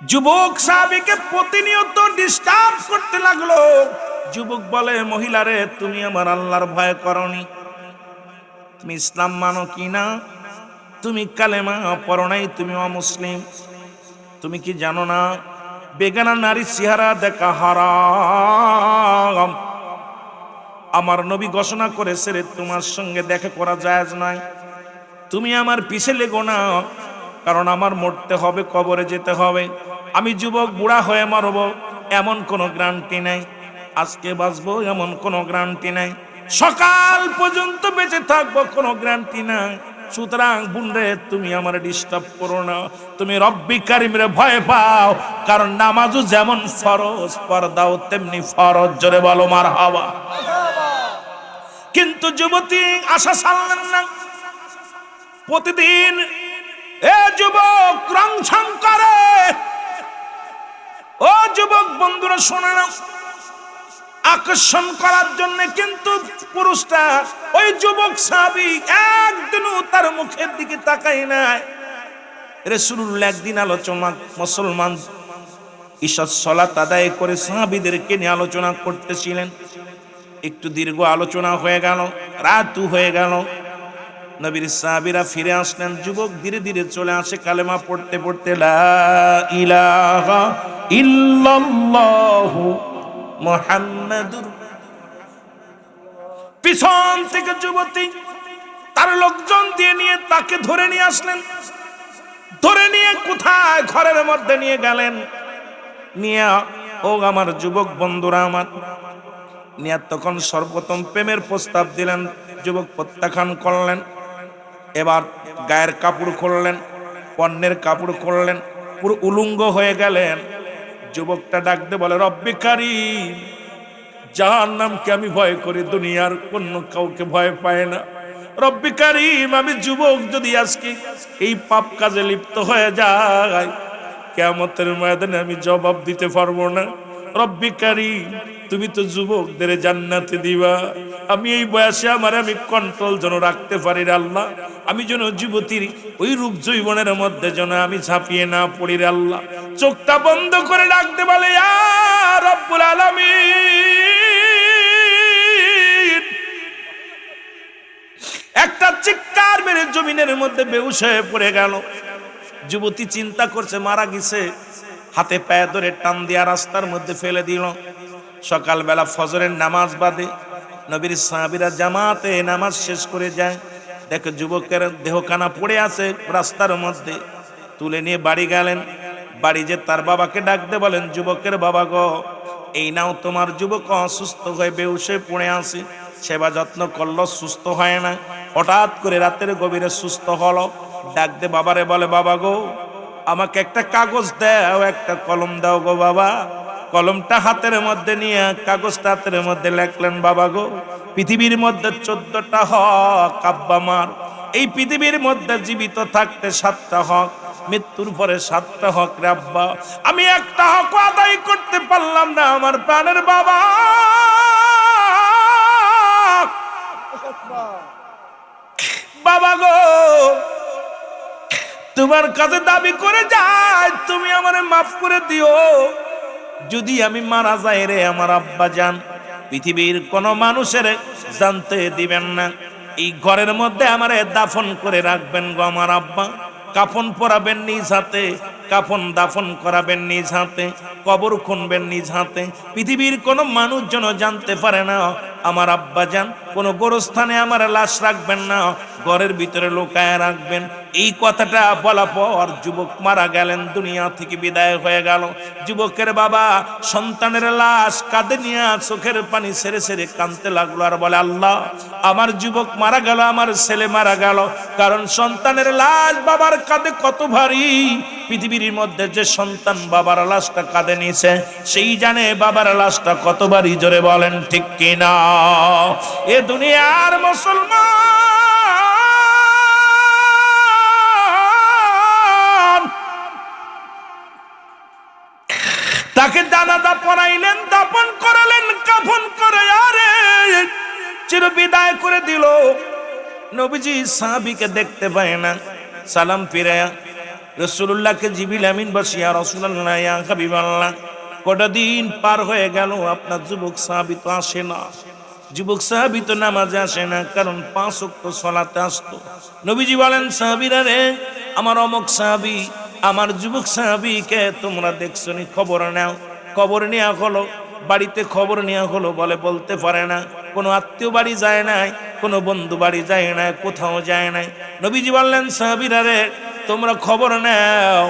যুবক সাহাবীকে প্রতিনিয়ত ডিস্টার্ব করতে লাগলো। যুবক বলে, মহিলারে তুমি আমার আল্লাহর ভয় করনি? তুমি ইসলাম মানো কিনা? তুমি কালেমা পড়ো নাই? তুমি অমুসলিম? তুমি কি জানো না বেগানা নারী চেহারা দেখা হারাম? আমার নবী ঘোষণা করেছে রে তোমার সঙ্গে দেখা করা জায়েজ নাই। তুমি আমার পিছে লেগো না, কারণ আমার মরতে হবে, কবরে যেতে হবে। আমি যুবক বুড়া হয়ে মরব এমন কোনো গ্যারান্টি নাই, আজকে বাঁচবো এমন কোনো গ্যারান্টি নাই, সকাল পর্যন্ত বেঁচে থাকবো কোনো গ্যারান্টি নাই। সুতরাং বোনরে তুমি আমার ডিস্টার্ব করো না, তুমি রব্বি কারিমরে ভয় পাও, কারণ নামাজও যেমন ফরজ পর্দাও তেমনি ফরজ। জোরে বলো মারহাবা। কিন্তু যুবতী আশা ছাড়লেন না। প্রতিদিন এ যুবক রংছং করে। ও যুবক বন্ধুরা শোনে না, আকর্ষণ করার জন্য কিন্তু পুরুষটা ওই যুবক সাহাবী একদিনও তার মুখের দিকে তাকায় নাই। রাসূলুল্লাহ একদিন আলোচনা, মুসলমান ঈশার সালাত আদায় করে সাহাবীদেরকে নিয়ে আলোচনা করতেছিলেন। একটু দীর্ঘ আলোচনা হয়ে গেল, রাতও হয়ে গেল। নবীর সাহাবীরা ফিরে আসলেন। যুবক ধীরে ধীরে চলে আসে, কালেমা পড়তে পড়তে লা ইলাহা ইল্লাল্লাহু মুহাম্মাদুর। পিছন থেকে যুবতী তার লোকজন দিয়ে নিয়ে তাকে ধরে নিয়ে আসলেন। ধরে নিয়ে কোথায়? ঘরের মধ্যে নিয়ে গেলেন। নিয়ে ও আমার যুবক বন্ধুরা আমার, নিয়ে তখন সর্বপ্রথম প্রেমের প্রস্তাব দিলেন। যুবক প্রত্যাখ্যান করলেন। এবার গায়ের কাপড় খুললেন, পণ্যের কাপড় খুললেন, পুরো উলঙ্গ হয়ে গেলেন। যুবকটা ডাকতে বলে, রব্বি কারীম, জাহান্নামকে আমি ভয় করি, দুনিয়ার অন্য কাউকে ভয় পায় না। রব্বি কারীম, আমি যুবক যদি আজকে এই পাপ কাজে লিপ্ত হয়ে যায়, কিয়ামতের ময়দানে আমি জবাব দিতে পারবো না। রব্বি কারীম, তুমি তো যুবকদের জান্নাতে দিবা, আমি এই বয়সে আমি কন্ট্রোল যেন রাখতে পারি রে আল্লাহ। আমি যেন যুবতীর ওই রূপ যৌবনের মধ্যে যেন আমি ঝাঁপিয়ে না পড়ি রে আল্লাহ। চোখটা বন্ধ করে ডাকতে বলে, ইয়া রব্বুল আলামিন। একটা চিৎকার মেরে জমিনের মধ্যে বেহুশ হয়ে পড়ে গেল। যুবতী চিন্তা করছে মারা গেছে, হাতে পায়ে ধরে টান দিয়া রাস্তার মধ্যে ফেলে দিল। সকালবেলা ফজরের নামাজ বাদে নবীর সাহাবীরা জামাতে নামাজ শেষ করে যায়, দেখে যুবকের দেহখানা পড়ে আছে রাস্তার মধ্যে। তুলে নিয়ে বাড়ি গেলেন। বাড়ি যে তার বাবাকে ডাকতে বলেন, যুবকের বাবা গো, এই নাও তোমার যুবক অসুস্থ হয়ে বেহুশে পড়ে আছে। সেবা যত্ন করলো, সুস্থ হয় না। হঠাৎ করে রাতের গভীরে সুস্থ হলো। ডাকতে বাবারে বলে, বাবা গো, আমাকে একটা কাগজ দাও, একটা কলম দাও গো বাবা। কলমটা হাতের মধ্যে নিয়ে কাগজটা হাতের মধ্যে লেখলেন, বাবা গো, পৃথিবীর মধ্যে 14টা হক আব্বা মার। এই পৃথিবীর মধ্যে জীবিত থাকতে 7টা হক, মৃত্যুর পরে 7টা হক রে আব্বা। আমি একটা হক আদায় করতে পারলাম না, আমার প্রাণের বাবা। বাবা গো, তোমার কাছে দাবি করে যায়, তুমি আমারে মাফ করে দিও। যদি আমি মারা যাই রে আমার আব্বা জান, পৃথিবীর কোন মানুষের জানতে দিবেন না। এই ঘরের মধ্যে আমারে দাফন করে রাখবেন গো আমার আব্বা। কাফন পরাবেন নিজ হাতে, কাফন দাফন করাবেন নিজ হাতে, কবর খুনবেন নিজ হাতে। পৃথিবীর কোন মানুষ যেন জানতে পারে না আমার আব্বা জান। কোনো গোরস্থানে আমার লাশ রাখবেন না, ঘরের ভিতরে লুকায় রাখবেন। এই কথাটা বলা পর যুবক মারা গেলেন, দুনিয়া থেকে বিদায় হয়ে গেল। যুবকের বাবা সন্তানের লাশ কাঁধে নিয়ে চোখের পানি ছেড়ে ছেড়ে কাঁদতে লাগলো, আর বলে, আল্লাহ, আমার যুবক মারা গেল, আমার ছেলে মারা গেল। কারণ সন্তানের লাশ বাবার কাঁধে কত ভারী। পৃথিবীর মধ্যে যে সন্তান বাবার লাশটা কাঁধে নিয়েছে, সেই জানে বাবার লাশটা কত ভারী। জোরে বলেন ঠিক কিনা? এ দুনিয়ার মুসলমান তাকে জানাজা পড়াইলেন, দাফন করালেন, কাফন করে আরে চির বিদায় করে দিল। নবীজি সাহাবীকে দেখতে পায় না, সালাম ফিরায়া রাসূলুল্লাহকে জিবরিল আমিন বসে ইয়া রাসূলুল্লাহ ইয়া হাবিবাল্লাহ, কটা দিন পার হয়ে গেল আপনার যুবক সাহাবী তো আসে না, যুবক সাহাবী তো নামাজে আসে না, কারণ 5 ওয়াক্ত সালাতে আসতো। নবীজি বলেন সাহাবীরা রে, আমার অমুক সাহাবী, আমার যুবক সাহাবীকে তোমরা দেখছো নি, খবর নাও। খবর নেওয়া হলো, বাড়িতে খবর নেওয়া হলো, বলে বলতে পারে না, কোনো আত্মীয় বাড়ি যায় নাই, কোনো বন্ধু বাড়ি যায় নাই, কোথাও যায় নাই। নবীজি বললেন সাহাবীরা রে, তোমরা খবর নাও,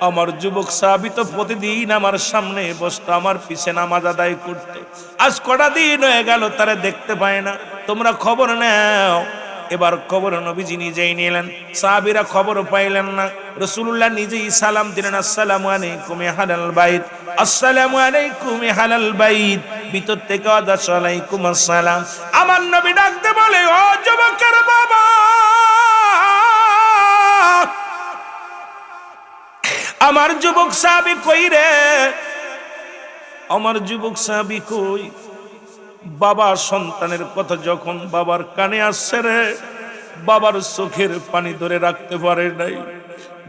আমার যুবক সাহাবী তো প্রতিদিন আমার সামনে বসতো, আমার পিছে নামাজ আদায় করতো, আজ কটা দিন হয়ে গেল তারা দেখতে পায় না, তোমরা খবর নাও। এবার খবর নবীজি নিজেই নিলেন, সাহাবীরা খবর পাইলেন না। রাসূলুল্লাহ নিজেই সালাম দিলেন, আসসালামু আলাইকুম আহলাল বাইত, আসসালামু আলাইকুম আহলাল বাইত। ভিতর থেকে ওয়ালাইকুম আসসালাম। আমার নবী ডাকতে বলে, ও যুবকের বাবা, আমার যুবক সাহাবী কই রে, আমার যুবক সাহাবী কই? বাবা সন্তানের কথা যখন বাবার কানে আসছে রে, বাবার চোখের পানি ধরে রাখতে পারে নাই।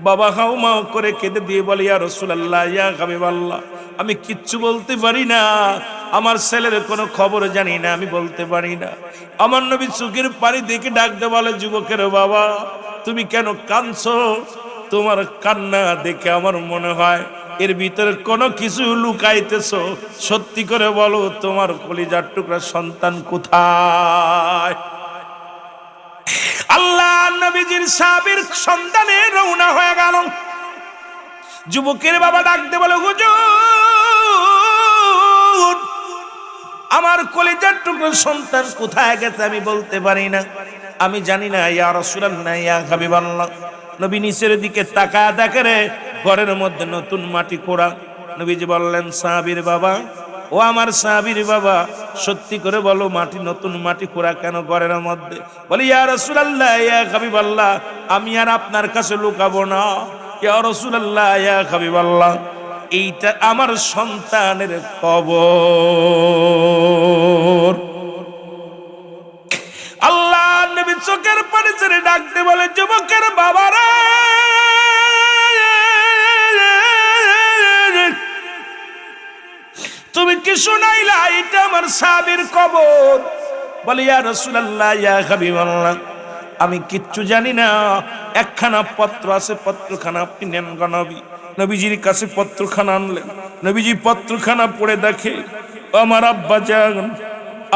বাবা হাউমাউ করে কেঁদে দিয়ে বলে, ইয়া রাসূলুল্লাহ ইয়া হাবিবাল্লাহ, আমি কিচ্ছু বলতে পারি না, আমার ছেলের কোনো খবর জানি না, আমি বলতে পারি না। আমার নবী চোখের পানি দেখে ডাকতে বলে, যুবকের বাবা তুমি কেন কাঁদছো? তোমার কান্না দেখে আমার মনে হয় এর ভিতরে কোনো কিছু লুকাইতেছো, সত্যি করে বলো তোমার কলিজার টুকরা সন্তান কোথায়? আল্লাহ নবীজির সাহাবীর সন্তানে রওনা হয়ে গেল। যুবকের বাবা ডাকতে বলে, হুজুর আমার কলিজার টুকরা সন্তান কোথায় গেছে আমি বলতে পারি না, আমি জানি না ইয়া রাসূলুল্লাহ ইয়া হাবিবাল্লাহ। নবী নিচের দিকে তাকায় দেখে রে, ঘরের মধ্যে নতুন মাটি খোঁড়া। নবীজি বললেন, সাহাবীর বাবা, ও আমার সাহাবীর বাবা, সত্যি করে বলো মাটি নতুন মাটি খোঁড়া কেন ঘরের মধ্যে? বলি, ইয়া রাসূলুল্লাহ ইয়া হাবিবাল্লাহ, আমি আর আপনার কাছে লুকাবো না, ইয়া রাসূলুল্লাহ ইয়া হাবিবাল্লাহ, এইটা আমার সন্তানের কবর। আল্লাহ নবী চোখের পানি ছেড়ে ডাকতে বলে, যুবকের বাবা রে, তুমি কি শুনাইলা এটা আমার সাহাবীর কবর? বলে, ইয়া রাসূলুল্লাহ ইয়া হাবিবাল্লাহ, আমি কিচ্ছু জানি না, একখানা পত্র আছে, পত্রখানা আপনি নেন গো নবী। নবীজির কাছে পত্রখানা আনলেন। নবীজি পত্রখানা পড়ে দেখে, আমার আব্বা জান,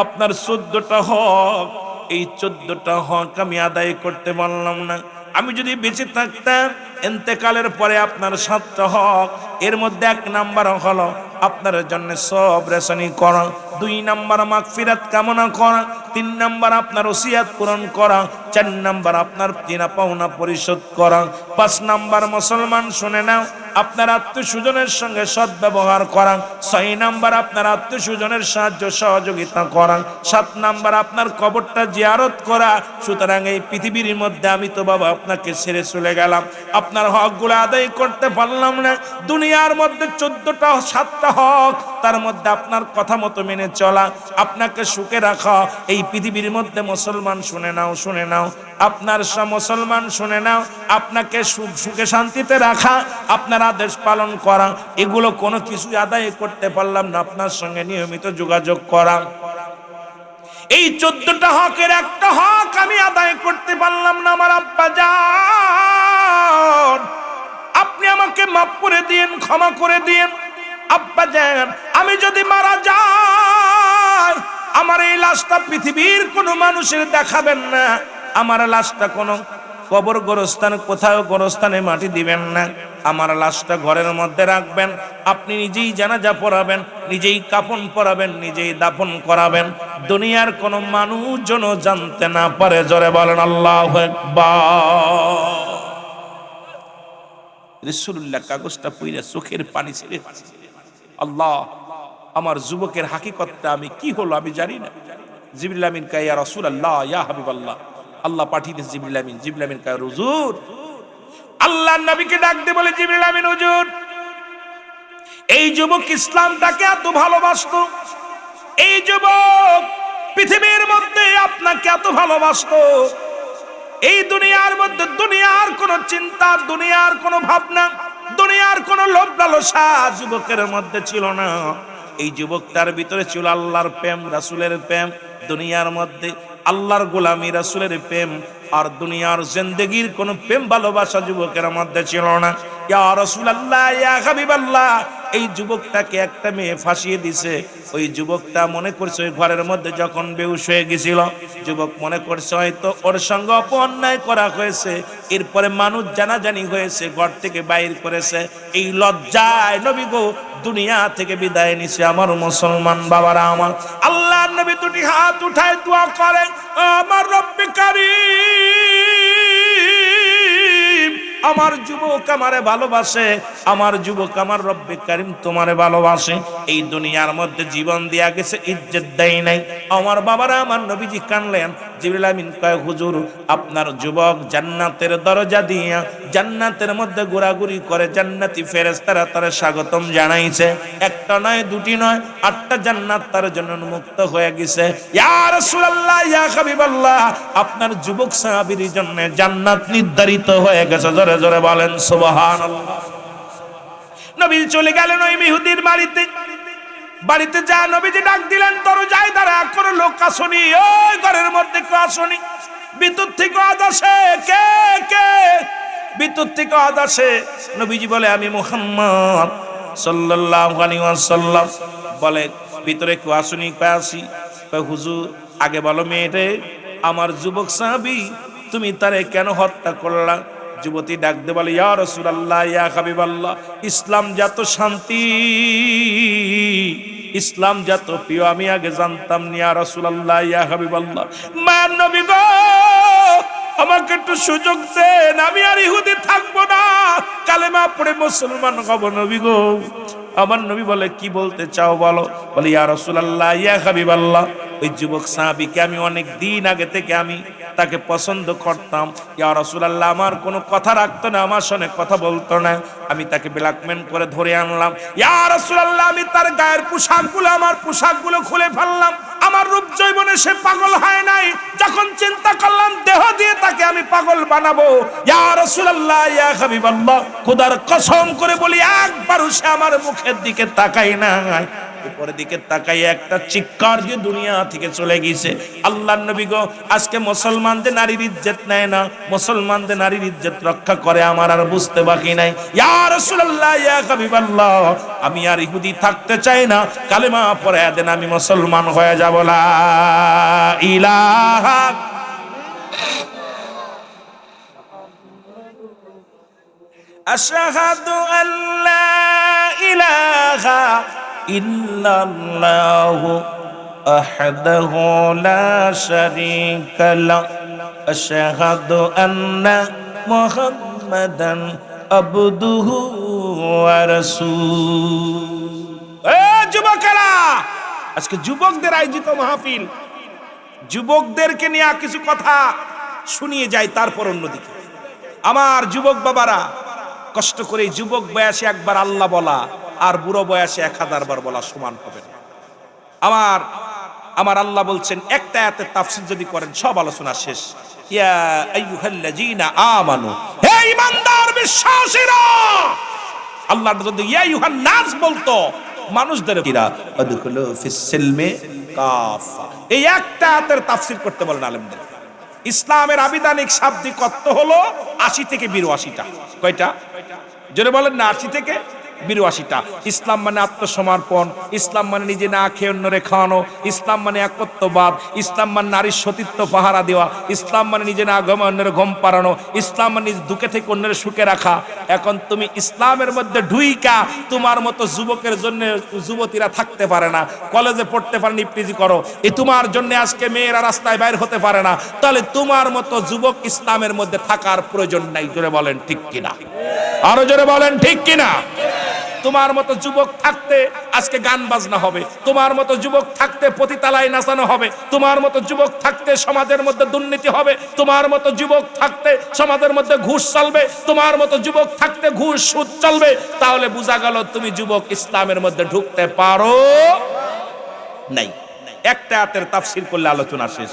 আপনার 14টা হক, এই 14টা হক আমি আদায় করতে পারলাম না। আমি যদি বেঁচে থাকতাম, ইন্তেকালের পরে আপনার 7টা হক, এর মধ্যে 1 নাম্বার হলো আপনার জন্য সব রেশনি করা, 2 নাম্বার মাগফিরাত কামনা করা, 3 নাম্বার আপনার ওসিয়াত পূরণ করা, 4 নাম্বার আপনার দেনা পাওনা পরিশোধ করা, 5 নাম্বার মুসলমান শুনে নাও আপনার আত্মীয়স্বজনের সঙ্গে সদ্ব্যবহার করা, 6 নাম্বার আপনার আত্মীয়স্বজনের সাহায্য সহযোগিতা করা, 7 নাম্বার আপনার কবরটা জিয়ারত করা। সুতরাং এই পৃথিবীর মধ্যে আমি তো বাবা আপনাকে ছেড়ে চলে গেলাম, আপনার হকগুলো আদায় করতে পারলাম না। দুনিয়ার মধ্যে 14টা 7টা হক, তার মধ্যে আপনার কথা মতো মেনে চলা, আপনাকে সুখে রাখা। এই পৃথিবীর মধ্যে মুসলমান শুনে নাও, শুনে নাও, আপনার মুসলমান শুনে নাও, আপনাকে সুখে শান্তিতে রাখা, আপনার আদেশ পালন করা, এগুলো কোনো কিছু আদায় করতে পারলাম না, আপনার সঙ্গে নিয়মিত যোগাযোগ করা। এই 14টা হকের একটা হক আমি আদায় করতে পারলাম না। আমার আব্বা জান, আপনি আমাকে মাফ করে দিয়েন, ক্ষমা করে দিয়েন। আব্বা জান, আমি যদি মারা যাই, আমার এই লাশটা পৃথিবীর কোনো মানুষের দেখাবেন না, আমার লাশটা কোনো কবর গোরস্থান, কোথাও গোরস্থানে মাটি দিবেন না, আমার লাশটা ঘরের মধ্যে রাখবেন। আপনি নিজেই জানাজা পড়াবেন, নিজেই কাফন পরাবেন, নিজেই দাফন করাবেন, দুনিয়ার কোনো মানুষ যেন জানতে না পারে। জোরে বলেন আল্লাহু আকবার। রাসূলুল্লাহ কাগজটা পড়ে চোখের পানি ছেড়ে, আল্লাহ, আমার যুবকের হাকিকতটা আমি কি হলো আমি জানি না। জিবরিল আমিন কয়, ইয়া রাসূলুল্লাহ ইয়া হাবিবাল্লাহ, আল্লাহ পাঠিয়ে দিয়েছে জিবরিল আমিন। জিবরিল আমিন কয়, হুজুর, আল্লাহ নবীকে ডাক দিয়ে বলে, জিবরিল আমিন হুজুর, এই যুবক ইসলামটাকে এত ভালোবাসতো, এই যুবক পৃথিবীর মধ্যে আপনাকে এত ভালোবাসতো, এই দুনিয়ার মধ্যে দুনিয়ার কোনো চিন্তা, দুনিয়ার কোনো ভাবনা, দুনিয়ার কোনো লোভ লালসা যুবকের মধ্যে ছিল না। এই যুবকটার ভিতরে ছিল আল্লাহর প্রেম, রাসূলের প্রেম। দুনিয়ার মধ্যে আল্লাহর গোলামি, রাসূলের প্রেম আর দুনিয়ার জিন্দেগির কোনো প্রেম ভালোবাসা যুবকের মধ্যে ছিল না। ইয়া রাসূলুল্লাহ, ইয়া হাবিবাল্লাহ, এই যুবকটাকে একটা মেয়ে ফাঁসিয়ে দিছে। ওই যুবকটা মনে করছে ওই ঘরের মধ্যে যখন বেহুশ হয়ে গেছিল, যুবক মনে করছে হয়তো ওর সঙ্গে অন্যায় করা হয়েছে, এরপরে মানুষ জানাজানি হয়েছে, ঘর থেকে বাইর করেছে। এই লজ্জায় নবী গো দুনিয়া থেকে বিদায় নিছে। আমার মুসলমান বাবারা, আমার আল্লাহর নবী দুটি হাত উঠায় দোয়া করে, আমার রব্বে কারীম, আমার যুবক আমারে ভালোবাসে, আমার যুবক আমার রব্বে কারীম তোমারে ভালোবাসে। এই দুনিয়ার মধ্যে জীবন দিয়া গেছে, ইজ্জত দেয় নাই। আমার বাবারা, আমার নবীজি কানলেন। জিবরিল আমিন কয়, হুজুর আপনার যুবক জান্নাতের দরজা দিয়া জান্নাতের মধ্যে ঘোরাঘুরি করে, জান্নাতি ফেরেশতারা তারে স্বাগতম জানাইছে। একটা নয়, দুটি নয়, 8টা জান্নাত তার জন্য উন্মুক্ত হয়ে গেছে। ইয়া রাসূলুল্লাহ, ইয়া হাবিবাল্লাহ, আপনার যুবক সাহাবীর জন্য জান্নাত নির্ধারিত হয়ে গেছে। জোরে জোরে বলেন সুবহানাল্লাহ। নবী চলে গেলেন ওই ইহুদির বাড়িতে। বাড়িতে যা নবীজি ডাক দিলেন, দরজায় দাঁড়া কোনো লোক আসেনি, ওই ঘরের মধ্যে কেউ আসেনি। ভিতর থেকে আওয়াজ আসে, কে কে? ভিতর থেকে আওয়াজ আসে। নবীজি বলে, আমি মুহাম্মদ সাল্লাল্লাহু আলাইহি ওয়াসাল্লাম। বলে, ভিতরে কেউ আসেনি? কয় আসি। কয় হুজুর আগে বলো মেয়েরে, আমার যুবক সাহাবী তুমি তারে কেন হত্যা করলা? যুবতী ডাক দে বলে, ইয়া রাসূলুল্লাহ, ইয়া হাবিবাল্লাহ, ইসলাম যত শান্তি, ইসলাম যত প্রিয় আমি আগে জানতাম না। ইয়া রাসূলুল্লাহ, ইয়া হাবিবাল্লাহ, মা নবী গো আমাকে একটু সুযোগ দেন, আমি আর ইহুদি থাকবো না, কালেমা পড়ে মুসলমান হব নবী গো। আমার নবী বলে, কি বলতে চাও বলো। বলে, ইয়া রাসূলুল্লাহ, ইয়া হাবিবাল্লাহ, ওই যুবক সাহাবীকে আমি অনেক দিন আগে থেকে আমি তাকে পছন্দ করতাম। ইয়া রাসূলুল্লাহ, আমার কোনো কথা রাখতো না, আমার সঙ্গে কথা বলতো না। আমি তাকে ব্ল্যাকমেল করে ধরে আনলাম। ইয়া রাসূলুল্লাহ, আমি তার গায়ের পোশাকগুলো, আমার পোশাকগুলো খুলে ফেললাম। আমার রূপ যৌবনে সে পাগল হয় নাই। যখন চিন্তা করলাম দেহ দিয়ে তাকে আমি পাগল বানাবো, ইয়া রাসূলুল্লাহ, ইয়া হাবিবাল্লাহ, খোদার কসম করে বলি একবারও সে আমার মুখের দিকে তাকাই নাই। উপরের দিকে তাকাই একটা চিৎকার দিয়ে দুনিয়া থেকে চলে গেছে। আল্লাহর নবী গো, আজকে মুসলমানদের নারীর ইজ্জত নেয় না, মুসলমানদের নারীর ইজ্জত রক্ষা করে আমার আর বুঝতে বাকি নাই। ইয়া রাসূলুল্লাহ, ইয়া হাবিবাল্লাহ, আমি আর ইহুদি থাকতে চাই না, কালেমা পড়ে দেন, আমি মুসলমান হয়ে যাব। লা ইলাহা আশহাদু আল্লা ইলাহা ইল্লাল্লাহু আহদাহু লা শারীকা লা আশহাদু আন্না মুহাম্মাদান আবদুহু ওয়া রাসূলুহু। এ যুবকেরা, আজকে যুবকদের আয়োজিত মাহফিল, যুবকদেরকে নিয়ে কিছু কথা শুনিয়ে যায়, তারপর অন্যদিকে আমার যুবক বাবারা কষ্ট করে যুবক বয়সে একবার আল্লাহ বলা আর বুড়ো বয়সে 1000 বার বলা সমান হবে না। আমার আল্লাহ বলছেন, একটা আয়াতের তাফসীর যদি করেন সব আলোচনা শেষ। ইয়া আইয়ুহাল্লাযীনা আমানু, হে ঈমানদার বিশ্বাসীরা, আল্লাহ যদি ইয়া আইয়ুহান নাস বলতো মানুষদের কিরা আদখুলু ফিস সিলমি কাফা, এই একটা আয়াতের তাফসীর করতে বলেন আলেমদের। ইসলামের আবিধানিক শাব্দিক অর্থ হলো 80 থেকে 82টা। কয়টা? জোরে বলেন না, 80 থেকে 82টা। ইসলাম মানে আত্মসমর্পণ, ইসলাম মানে নিজে না খেয়ে অন্যরে খাওয়ানো, ইসলাম মানে একত্ববাদ, ইসলাম মানে নারীর সতীত্ব পাহারা দেওয়া, ইসলাম মানে নিজে না ঘুমে অন্যের ঘুম পাড়ানো, ইসলাম মানে নিজ দুঃখে থেকে অন্যের সুখে রাখা। এখন তুমি ইসলামের মধ্যে ঢুইকা তোমার মতো যুবকের জন্য যুবতীরা থাকতে পারে না, কলেজে পড়তে পারে, ইফতিজি করো, এই তোমার জন্য আজকে মেয়েরা রাস্তায় বাইর হতে পারে না, তাহলে তোমার মতো যুবক ইসলামের মধ্যে থাকার প্রয়োজন নাই। জোরে বলেন ঠিক কিনা? আরো জোরে বলেন ঠিক কিনা? তোমার মতো যুবক থাকতে আজকে গান বাজনা হবে, তোমার মতো যুবক থাকতে পতিতালায় নাচানো হবে, তোমার মতো যুবক থাকতে সমাজের মধ্যে দুর্নীতি হবে, তোমার মতো যুবক থাকতে সমাজের মধ্যে ঘুষ চলবে, তোমার মতো যুবক থাকতে ঘুষ সুদ চলবে। তাহলে বোঝা গেল তুমি যুবক ইসলামের মধ্যে ঢুকতে পারো নাই। একটা আয়াতের তাফসীর করলে আলোচনা শেষ,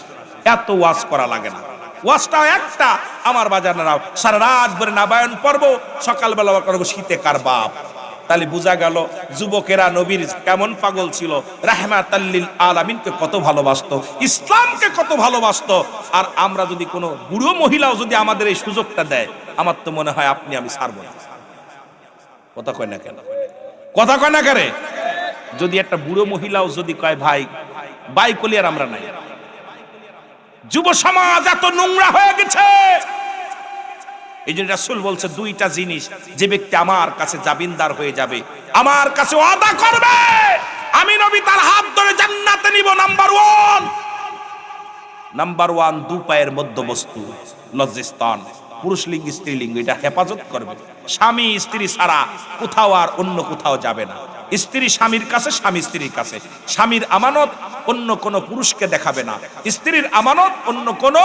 এত ওয়াজ করা লাগে না। ওয়াজটা একটা, আমার বাজানেরাও সারা রাত ভরে নাবায়ন পড়বো, সকালবেলা করবো শীতে কার বাপ। তাহলে বোঝা গেল যুবকেরা নবীর কেমন পাগল ছিল, রাহমাতাল লিল আলামিনকে কত ভালোবাসতো, ইসলামকে কত ভালোবাসতো। আর আমরা যদি কোনো বুড়ো মহিলাও যদি আমাদের এই সুযোগটা দেয়, আমার তো মনে হয় আপনি আমি ছাড়বো না। কথা কয় না কেন? কথা কয় না করে? যদি একটা বুড়ো মহিলাও যদি কয় ভাই বাইকলি, আর আমরা নাই। যুব সমাজ এত নোংরা হয়ে গেছে। এই জন্য রাসূল বলছে দুইটা জিনিস, যে ব্যক্তি আমার কাছে জামিনদার হয়ে যাবে, আমার কাছে ওয়াদা করবে, আমি নবী তার হাত ধরে জান্নাতে নিব। নাম্বার ওয়ান, দু পায়ের মধ্যবস্তু লজ্জাস্থান, পুরুষ লিঙ্গ স্ত্রী লিঙ্গ, এটা হেফাজত করবে। স্বামী স্ত্রী ছাড়া কোথাও আর অন্য কোথাও যাবে না। স্ত্রী স্বামীর কাছে, স্বামী স্ত্রীর কাছে। স্বামীর আমানত অন্য কোন পুরুষকে দেখাবে না, স্ত্রীর আমানত অন্য কোন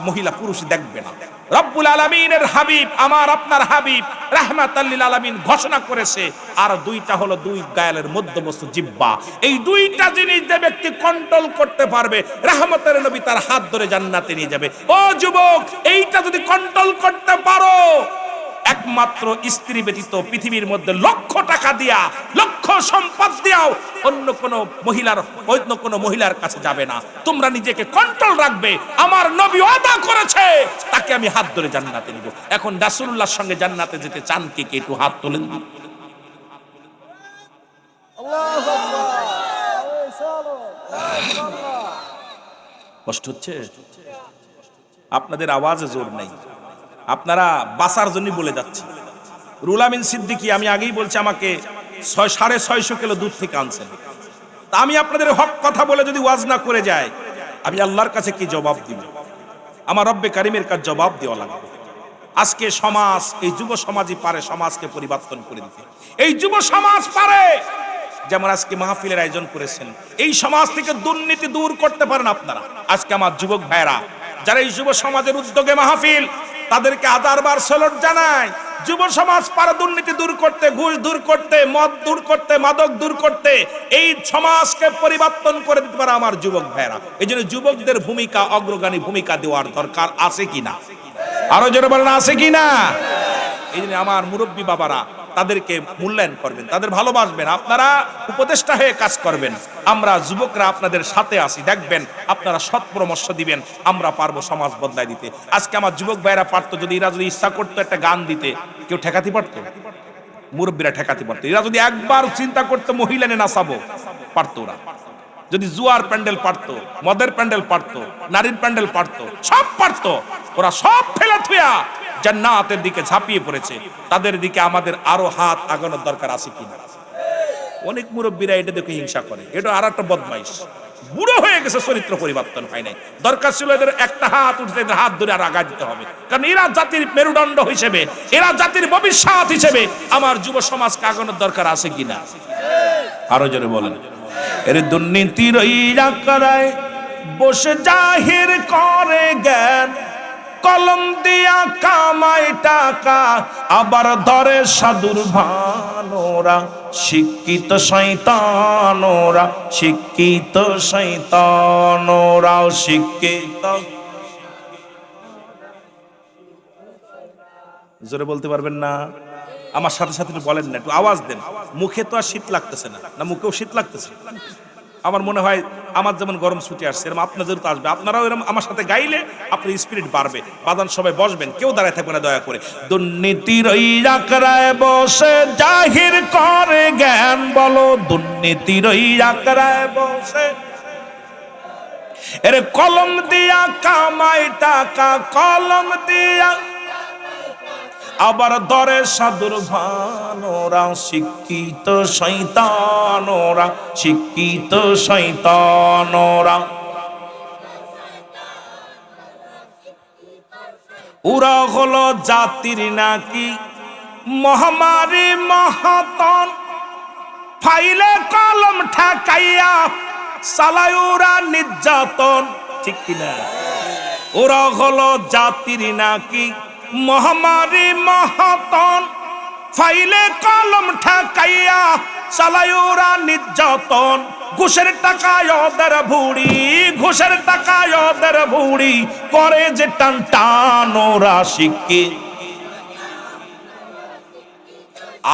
মহিলা পুরুষ দেখবে না। রব্বুল আলামিনের হাবিব, আমার আপনার হাবিব রাহমাতাল লিল আলামিন ঘোষণা করেছে। আর দুইটা হলো দুই গায়ের মধ্যবস্তু জিহ্বা। এই দুইটা জিনিস যে ব্যক্তি কন্ট্রোল করতে পারবে, রহমতের নবী তার হাত ধরে জান্নাতে নিয়ে যাবে। ও যুবক, এইটা যদি কন্ট্রোল করতে পারো, একমাত্র স্ত্রী ব্যতীত পৃথিবীর মধ্যে লক্ষ টাকা দিয়া, লক্ষ সম্পদ দিয়াও অন্য কোন মহিলার কাছে যাবে না। তোমরা নিজেকে কন্ট্রোল রাখবে। আমার নবী ওয়াদা করেছে, তাকে আমি হাত ধরে জান্নাতে নিব। এখন রাসূলুল্লাহর সঙ্গে জান্নাতে যেতে চান কে কে? একটু হাত তোলেন। আল্লাহু আকবার। কষ্ট হচ্ছে? আপনাদের আওয়াজে জোর নেই, আপনারা বাসার জন্য বলে যাচ্ছে। রুহুল আমিন সিদ্দিকী, আমি আগেই বলছি, আমাকে 650 কিলো দূর থেকে আনছেন। তা আমি আপনাদের হক কথা বলে যদি ওয়াজ না করে যাই, আমি আল্লাহর কাছে কি জবাব দিব? আমার রব্বে কারিমের কাছে জবাব দেওয়া লাগবে। আজকে সমাজ, এই যুব সমাজই পারে সমাজকে পরিবর্তন করে দিতে। এই যুব সমাজ পারে। যেমন আজকে মাহফিলের আয়োজন করেছেন, এই সমাজ থেকে দুর্নীতি দূর করতে পারেন আপনারা। আজকে আমার যুবক ভাইরা যারা এই যুব সমাজের উদ্যোগে মাহফিল, তাদেরকে হাজারবার স্যালুট জানাই। যুব সমাজ পারে দুর্নীতি দূর করতে, ঘুষ দূর করতে, মদ দূর করতে, মাদক দূর করতে। এই সমাজকে পরিবর্তন করে দিতে পারে আমার যুবক ভাইরা। এই জন্য যুবকদের ভূমিকা, অগ্রগামী ভূমিকা দেওয়ার দরকার আছে কিনা? আরো জোরে বলেন, আছে কিনা? এই জন্য আমার মুরব্বী বাবারা তাদেরকে মূল্যায়ন করবেন, তাদের ভালোবাসবেন, আপনারা উপদেষ্টা হয়ে কাজ করবেন। আমরা যুবকরা আপনাদের সাথে আছি, দেখবেন আপনারা সৎ পরামর্শ দিবেন, আমরা পারবো সমাজ বদলায় দিতে। আজকে আমার যুবক ভাইরা পারতো, যদি এরা যদি ইচ্ছা করতো একটা গান দিতে, কেউ ঠেকাতে পারতো? মুরব্বীরা ঠেকাতে পারতো। এরা যদি একবার চিন্তা করতো মহিলা নিয়ে নাচাবো, পারতো ওরা। যদি জুয়ার প্যান্ডেল পারতো, মদের প্যান্ডেল পারতো, নারীর প্যান্ডেল পারতো, সব পারতো। ওরা সব ফেলে থুয়া জান্নাতের দিকে ঝাঁপিয়ে পড়েছে। তাদের দিকে আমাদের আরো হাত আগানোর দরকার আছে কিনা? অনেক মুরব্বীরা এটা দেখে হিংসা করে, এটা আর একটা বদমাইশ। বুড়ো হয়ে গেছে, চরিত্র পরিবর্তন হয় নাই। দরকার ছিল এদের একটা হাত উঠে, এদের হাত ধরে আর আগা দিতে হবে। কারণ এরা জাতির মেরুদণ্ড হিসেবে, এরা জাতির ভবিষ্যৎ হিসেবে আমার যুব সমাজকে আগানোর দরকার আছে কিনা? আরো জোরে বলেন। এর দুর্নীতির ইরাকারায় বসে জাহির করে জ্ঞান, কলম দিয়া কামাই টাকা, আবার ধরে সাধুর ভানোরা। শিক্ষিত শয়তানোরা, শিক্ষিত শয়তানোরা, শিক্ষিত। জোরে বলতে পারবেন না? আমার সাথে সাথে বলেন না, একটু আওয়াজ দেন। মুখে তো আর শীত লাগতেছে না, না মুখেও শীত লাগতেছে? আমার মনে হয় আমার যেমন গরম ছুটে আসছে, এরকম আপনাদের তো আসবে। আপনারাও এরকম আমার সাথে গাইলে আপনার স্পিরিট বাড়বে। বাদান সবাই বসবেন, কেউ দাঁড়ায় থাকবে না দয়া করে। দুর্নীতির ওই আকড়ায় বসে জাহির করে জ্ঞান, বলো দুর্নীতির ওই আকড়ায় বসে। এর কলম দিয়া কামাই টাকা, কলম দিয়া আবার ধরে সাধুর ভানোরা। শিক্ষিত শয়তানোরা, শিক্ষিত শয়তানোরা। ওরা হলো জাতির নাকি মহামারী মহাতন, ফাইলে কলম ঠেকাইয়া চালায় ওরা নির্যাতন। ঠিক কিনা? ওরা হলো জাতির নাকি মহামারী মহাতন, ফাইলে কলম ঠেকাইয়া চালায় ওরা নির্যাতন, ঘুষের টাকায় ওদের ভুড়ি, ঘুষের টাকায় ওদের ভুড়ি করে যে টান টান ওরা শিক্ষিত।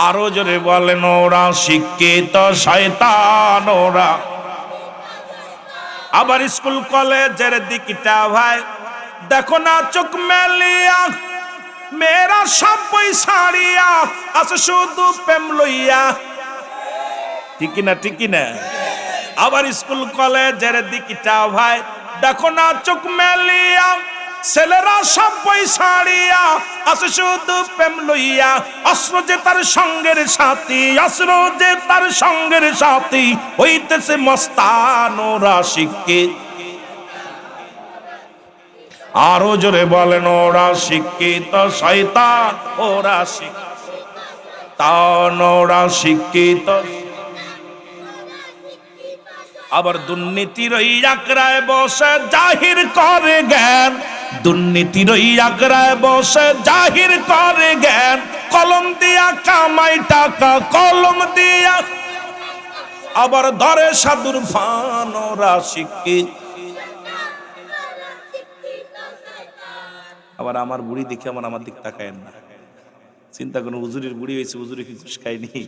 আরো জোরে বলেন ওরা শিক্ষিত শয়তান ওরা। আবার স্কুল কলেজের দিকটা ভাই দেখো না চোখ মেলিয়া, মেয়েরা সব বই ছাড়িয়া আছে শুধু প্রেম লইয়া, ঠিক না ঠিক না? আবার স্কুল কলেজের দিকটা ভাই দেখো না চোখ মেলিয়া, ছেলেরা সব বই ছাড়িয়া আছে শুধু প্রেম লইয়া। অস্ত্র যে তার সঙ্গের সাথী, অস্ত্র যে তার সঙ্গের সাথী হইতেছে মস্তান ওরা শিক্ষিত। আরো জোরে বলেন ওরা শিক্ষিত শয়তান ওরা শিক্ষিত, ওরা শিক্ষিত। আবার দুর্নীতির ওই আকড়ায় বসে জাহির করে জ্ঞান, দুর্নীতির ওই আকড়ায় বসে জাহির করে জ্ঞান, কলম দিয়া কামাই টাকা কলম দিয়া, আবার ধরে সাধুর ফান ওরা শিক্ষিত। আবার আমার বুড়ি দেখে আমার দিক তাকায় না, চিন্তা করুন হুজুরের বুড়ি হয়েছে, হুজুরে কি ঘুষ খায়নি?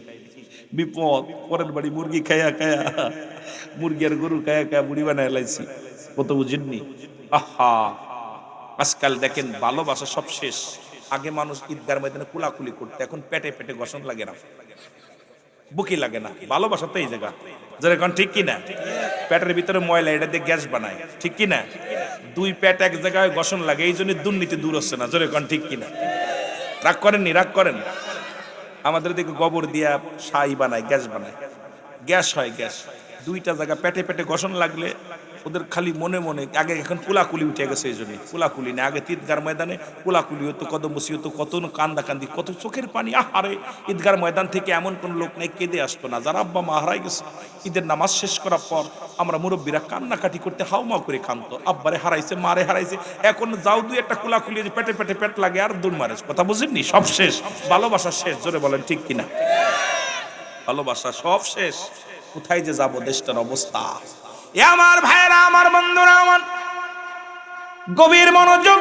বিপদ, পরের বাড়ি মুরগি খায়া খায়া, মুরগি আর গরু খায়া খায়া বুড়ি বানায় লাইছি, কত বুঝেননি? আহা, আজকাল দেখেন ভালোবাসা সব শেষ। আগে মানুষ ঈদগার ময়দানে কুলাকুলি করতে, এখন পেটে পেটে ঘষণ লাগে না, বুকি লাগে না। ভালোবাসা তো এই জায়গা, যেরকম ঠিক কিনা? পেটের ভিতরে ময়লা, এটা দিয়ে গ্যাস বানায়, ঠিক কিনা? দুই পেট এক জায়গায় ঘষণ লাগে, এই জন্য দুর্নীতি দূর হচ্ছে না, যেরকম ঠিক কিনা? রাগ করেননি? রাগ করেন? আমাদের দিকে গোবর দিয়া ছাই বানায়, গ্যাস বানায়, গ্যাস হয় গ্যাস। দুইটা জায়গা পেটে পেটে ঘষণ লাগলে ওদের খালি মনে মনে, আগে এখন কুলাকুলি উঠে গেছে, এই জন্য কুলাকুলি না। আগে ঈদগার ময়দানে কুলাকুলি হতো, কদমবসি হতো, কত কান্দা কান্দি, কত চোখের পানি। আহারে, ঈদগার ময়দান থেকে এমন কোন লোক নেই কেঁদে আসতো না। যারা আব্বা মা হারাই গেছে, ঈদের নামাজ শেষ করার পর আমরা মুরব্বীরা কান্নাকাটি করতে হাউমাউ করে কাঁদতো, আব্বারে হারাইছে, মারে হারাইছে। এখন যাও দুই একটা কুলাকুলি, পেটে পেটে পেট লাগে আর দূর মারে, কথা বুঝেননি? সব শেষ, ভালোবাসা শেষ, জোরে বলেন ঠিক কিনা? ভালোবাসা সব শেষ। কোথায় যে যাব দেশটার অবস্থা। এ আমার ভাইরা, আমার বন্ধুরা, আমার গভীর মনোযোগ।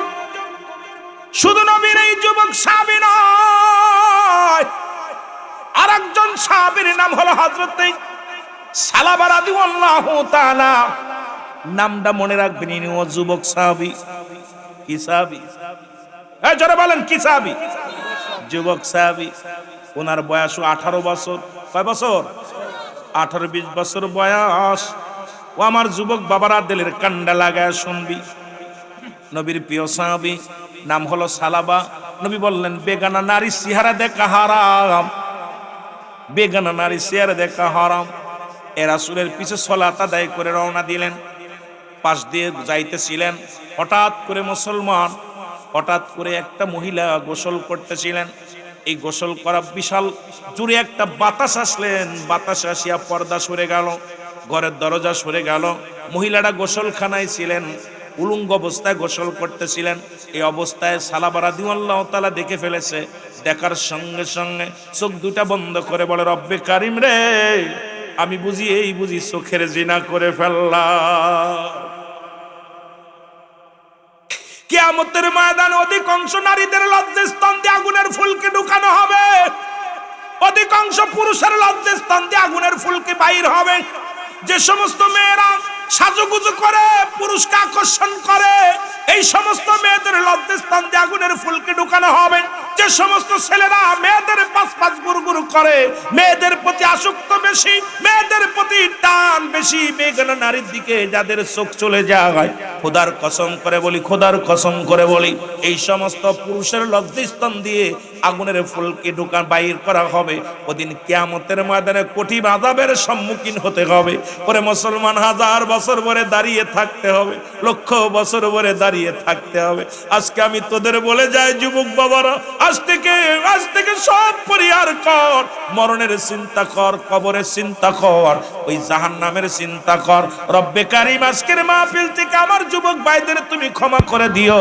শুধু নবীর এই যুবক সাহাবী নয়, আরেকজন সাহাবীর নাম হলো হযরত সালাবা রাদিয়াল্লাহু তাআলা। নামটা মনে রাখবেন, ইনিও যুবক সাহাবী। কি সাহাবী? এই জোরে বলেন, কি সাহাবী? যুবক সাহাবী। ওনার বয়স 18 বছর। কয় বছর? 18-20 বছর বয়স। ও আমার যুবক বাবারা, দিলের কান্ডা লাগায় শুনবি। নবীর প্রিয় সাহাবী, নাম হলো সালাবা। নবী বললেন, বেগানা নারী চেহারা দেখা হারাম, বেগানা নারী চেহারা দেখা হারাম। এ রাসূলের পিছে সালাত আদায় করে রওনা দিলেন। পাশ দিয়ে যাইতেছিলেন, হঠাৎ করে মুসলমান, হঠাৎ করে একটা মহিলা গোসল করতেছিলেন। এই গোসল করা বিশাল জুড়ে একটা বাতাস আসলেন, বাতাস আসিয়া পর্দা সরে গেল, ঘরের দরজা সরে গেল। মহিলাটা গোসলখানায় ছিলেন, উলঙ্গ অবস্থায় গোসল করতেছিলেন। এই অবস্থায় সালাবা রাদিয়াল্লাহু তাআলা দেখে ফেলেছে। দেখার সঙ্গে সঙ্গে চোখ দুটা বন্ধ করে বলে, রব্বে কারিম রে, আমি বুঝি চোখের জিনা করে ফেললাম। কিয়ামতের ময়দানে অধিকাংশ নারীদের লজ্জাস্থান দিয়ে আগুনের ফুলকে ঢুকানো হবে, অধিকাংশ পুরুষের লজ্জাস্থান দিয়ে আগুনের ফুলকে বাইর হবে। যে সমস্ত মেয়েরা সাজুগুজু করে পুরুষকে আকর্ষণ করে, এই সমস্ত মেয়েদের লজ্জাস্থান দিয়ে আগুনের ফুলকে ঢুকানো হবে। যে সমস্ত ছেলেরা মেয়েদের পাঁচ গুরগুরু করে, মেয়েদের প্রতি আসক্ত বেশি, মেয়েদের প্রতি টান বেশি, বেগানা নারীর দিকে যাদের চোখ চলে যায়, খোদার কসম করে বলি, খোদার কসম করে বলি, এই সমস্ত পুরুষের লজ্জাস্থান দিয়ে আগুনের ফুলকে ঢুকান বাইর করা হবে। ওদিন কিয়ামতের ময়দানে কঠিন আযাবের সম্মুখীন হতে হবে। পরে মুসলমান 1000 বছর ধরে দাঁড়িয়ে থাকতে হবে, লক্ষ বছর ধরে দাঁড়িয়ে থাকতে হবে। আজকে আমি তোদের বলে যাই, যুবক বাবারা, আজ থেকে সব পরিহার কর, মরণের চিন্তা কর, কবরের চিন্তা কর, ওই জাহান্নামের চিন্তা কর। রব্বে কারিম আজকের মাহফিল থেকে আমার যুবক ভাইদের তুমি ক্ষমা করে দিও,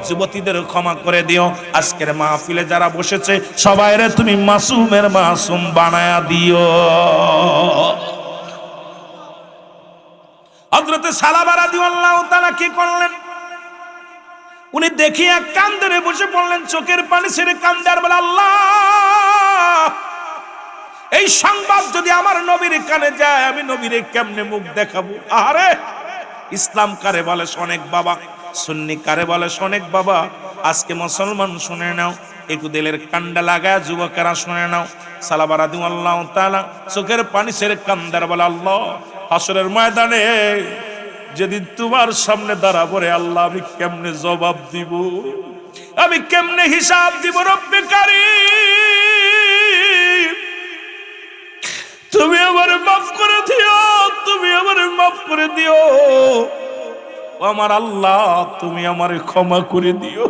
যুবতীদের ক্ষমা করে দিও। আজকের মাহফিলে যারা বসেছে সবাইরে তুমি মাসুমের মাসুম বানায়া দিও। হযরতে সালাবা রাদিয়াল্লাহু তাআলা কি করলেন? উনি দেখিয়া কান্দরে বসে পড়লেন, চোখের পানি ছেড়ে কান্দে আর বলে, আল্লাহ, এই সংবাদ যদি আমার নবীর কানে যায় আমি নবীরে কেমনে মুখ দেখাবো? আরে ইসলাম কারে বলে শোনেক বাবা, সুন্নি কারে বলে শোনেক বাবা। আজকে মুসলমান শুনে নাও, একটু দিলের কান্ডা লাগায় যুবকেরা শুনে নাও। সালাবা রাদিয়াল্লাহু তাআলা চোখের পানি ছেড়ে কান্দার বলে, আল্লাহ, হাসরের ময়দানে যেদিন তোমার সামনে দাঁড়াবো রে আল্লাহ, আমি কেমনে জবাব দিব, আমি কেমনে হিসাব দিব? রব্বে কারীম, তুমি আমারে মাফ করে দিও, তুমি আমারে মাফ করে দিও, আমার আল্লাহ তুমি আমারে ক্ষমা করে দিও।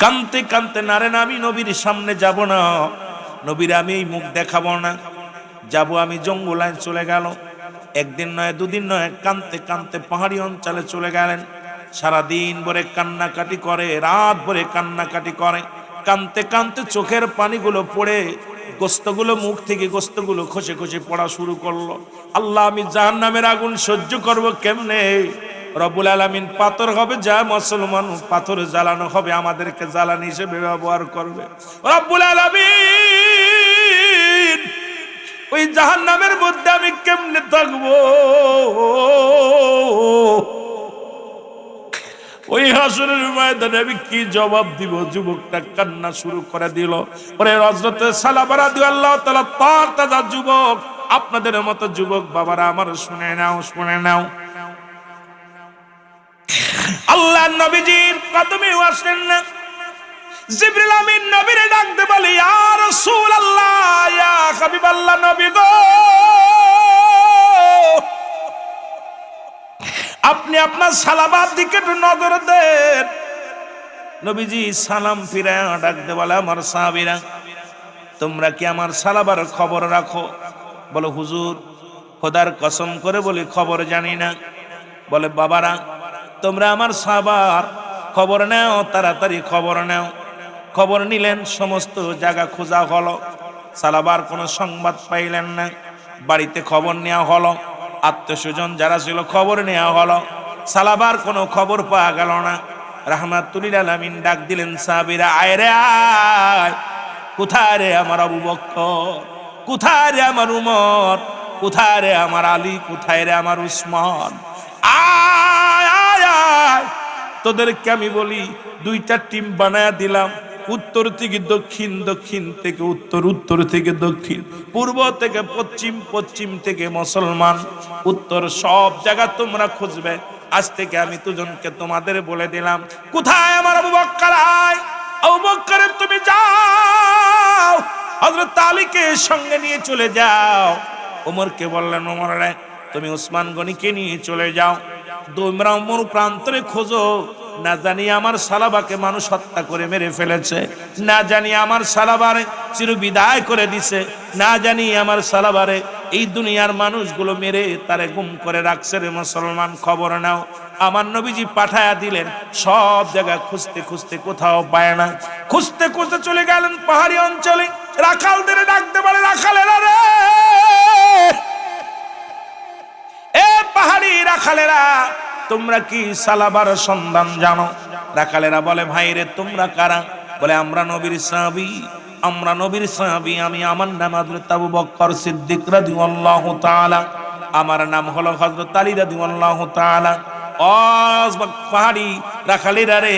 কানতে কানতে নারে না, আমি নবীর সামনে যাব না, নবীর আমি এই মুখ দেখাবো না, যাব আমি জঙ্গলায় চলে গেল। একদিন নয় দুদিন নয়, কানতে কানতে পাহাড়ি অঞ্চলে চলে গেলেন। সারাদিন ভরে কান্নাকাটি করে, রাত ভরে কান্নাকাটি করে, কানতে কানতে চোখের পানিগুলো পড়ে গোস্তগুলো মুখ থেকে গোস্তগুলো খসে খসে পড়া শুরু করলো। আল্লাহ, আমি জাহান্নামের আগুন সহ্য করব কেমনে? রব্বুল আলামিন পাথর হবে, যা মুসলমান পাথর জ্বালানো হবে আমাদেরকে জ্বালানি হিসেবে ব্যবহার করবে। রব্বুল আলামিন ওই জাহান্নামের মধ্যে আমি কেমনে থাকবো? ওই হাসরের ময়দানে আমি কি জবাব দিব? যুবকটা কান্না শুরু করে দিল। পরে হযরতে সালাবা রাদিয়াল্লাহু তাআলা তার তাজা যুবক, আপনাদের মতো যুবক বাবারা আমার শুনে নাও, শুনে নাও। আল্লাহর নবীজির কদমে আসেন না, জিবরিল আমিন নবীরে ডাকতে বলে, ইয়া রাসূলুল্লাহ, ইয়া হাবিবাল্লাহ, নবী গো, আপনি আপনার সালাবার দিকে একটু নজর দেন। নবীজি সালাম ফিরায় ডাকতে বলে, আমার সাহাবীরা, তোমরা কি আমার সালাবার খবর রাখো? বলে, হুজুর, খোদার কসম করে বলি খবর জানি না। বলে, বাবারা, তোমরা আমার সাহাবার খবর নাও, তাড়াতাড়ি খবর নাও। খবর নিলেন, সমস্ত জায়গা খোঁজা হলো, সালাবার কোনো সংবাদ পাইলেন না। বাড়িতে খবর নেওয়া হলো, আত্মীয় স্বজন যারা ছিল খবর নেওয়া হলো, সালাবার কোনো খবর পাওয়া গেল না। রাহমাতুল আলামিন ডাক দিলেন, সাহাবীরা, আয় রে আয়, কোথায় রে আমার আবু বকর, কোথায় রে আমার উমর, কোথায় রে আমার আলী, কোথায় রে আমার উসমান? আয় আয় আয়, তোদেরকে আমি বলি দুইটা টিম বানায়া দিলাম, উত্তর থেকে দক্ষিণ, দক্ষিণ থেকে উত্তর, উত্তর থেকে দক্ষিণ, পূর্ব থেকে পশ্চিম, পশ্চিম থেকে মুসলমান, উত্তর, সব জায়গা তোমরা খুঁজবে। আজ থেকে আমি দুজনকে তোমাদের বলে দিলাম, কোথায় আমার আবু বকর? আয় আবু বকর, তুমি যাও হযরত আলীকে সঙ্গে নিয়ে চলে যাও। ওমরকে বললেন, ওমর রে, তুমি উসমান গনিকে নিয়ে চলে যাও, তোমরা ওমর প্রান্তরে খোঁজো, না জানি আমার সালাবাকে মানুষ হত্যা করে মেরে ফেলেছে, না জানি আমার সালাবারে চির বিদায় করে দিছে, না জানি আমার সালাবারে এই দুনিয়ার মানুষগুলো মেরে তারে গুম করে রাখছে রে মুসলমান, খবর নাও। আমার নবীজি পাঠায়া দিলেন, সব জায়গায় খুঁজতে খুঁজতে কোথাও পায় না, খুঁজতে খুঁজতে চলে গেলেন পাহাড়ি অঞ্চলে। রাখালদের ডাকতে পারে, রাখালেরা রে, এ পাহাড়ি রাখালেরা, তোমরা কি সালাবার সন্ধান জানো? রাখালেরা বলে, ভাই রে, তোমরা কারা? বলে, আমরা নবীর সাহাবী, আমরা নবীর সাহাবী। আমার নাম হযরত আবু বকর সিদ্দিক রাদিয়াল্লাহু তাআলা, আমার নাম হলো হযরত আলী রাদিয়াল্লাহু তাআলা। ও পাহাড়ি রাখালেরা রে,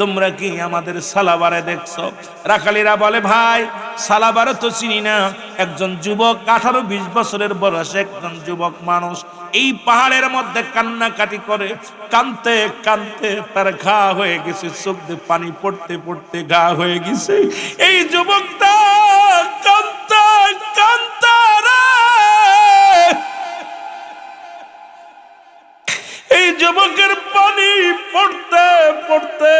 তোমরা কি আমাদের সালাবারে দেখছো? রাখালেরা বলে, ভাই, সালাবারে তো চিনি না, একজন যুবক 18-20 বছরের বয়সে একজন যুবক মানুষ এই পাহাড়ের মধ্যে কান্নাকাটি করে, কানতে কানতে তার ঘা হয়ে গেছে, চোখ দিয়ে পানি পড়তে পড়তে ঘা হয়ে গেছে। এই যুবকটা কানতে কানতে রে, এই যুবকের পানি পড়তে পড়তে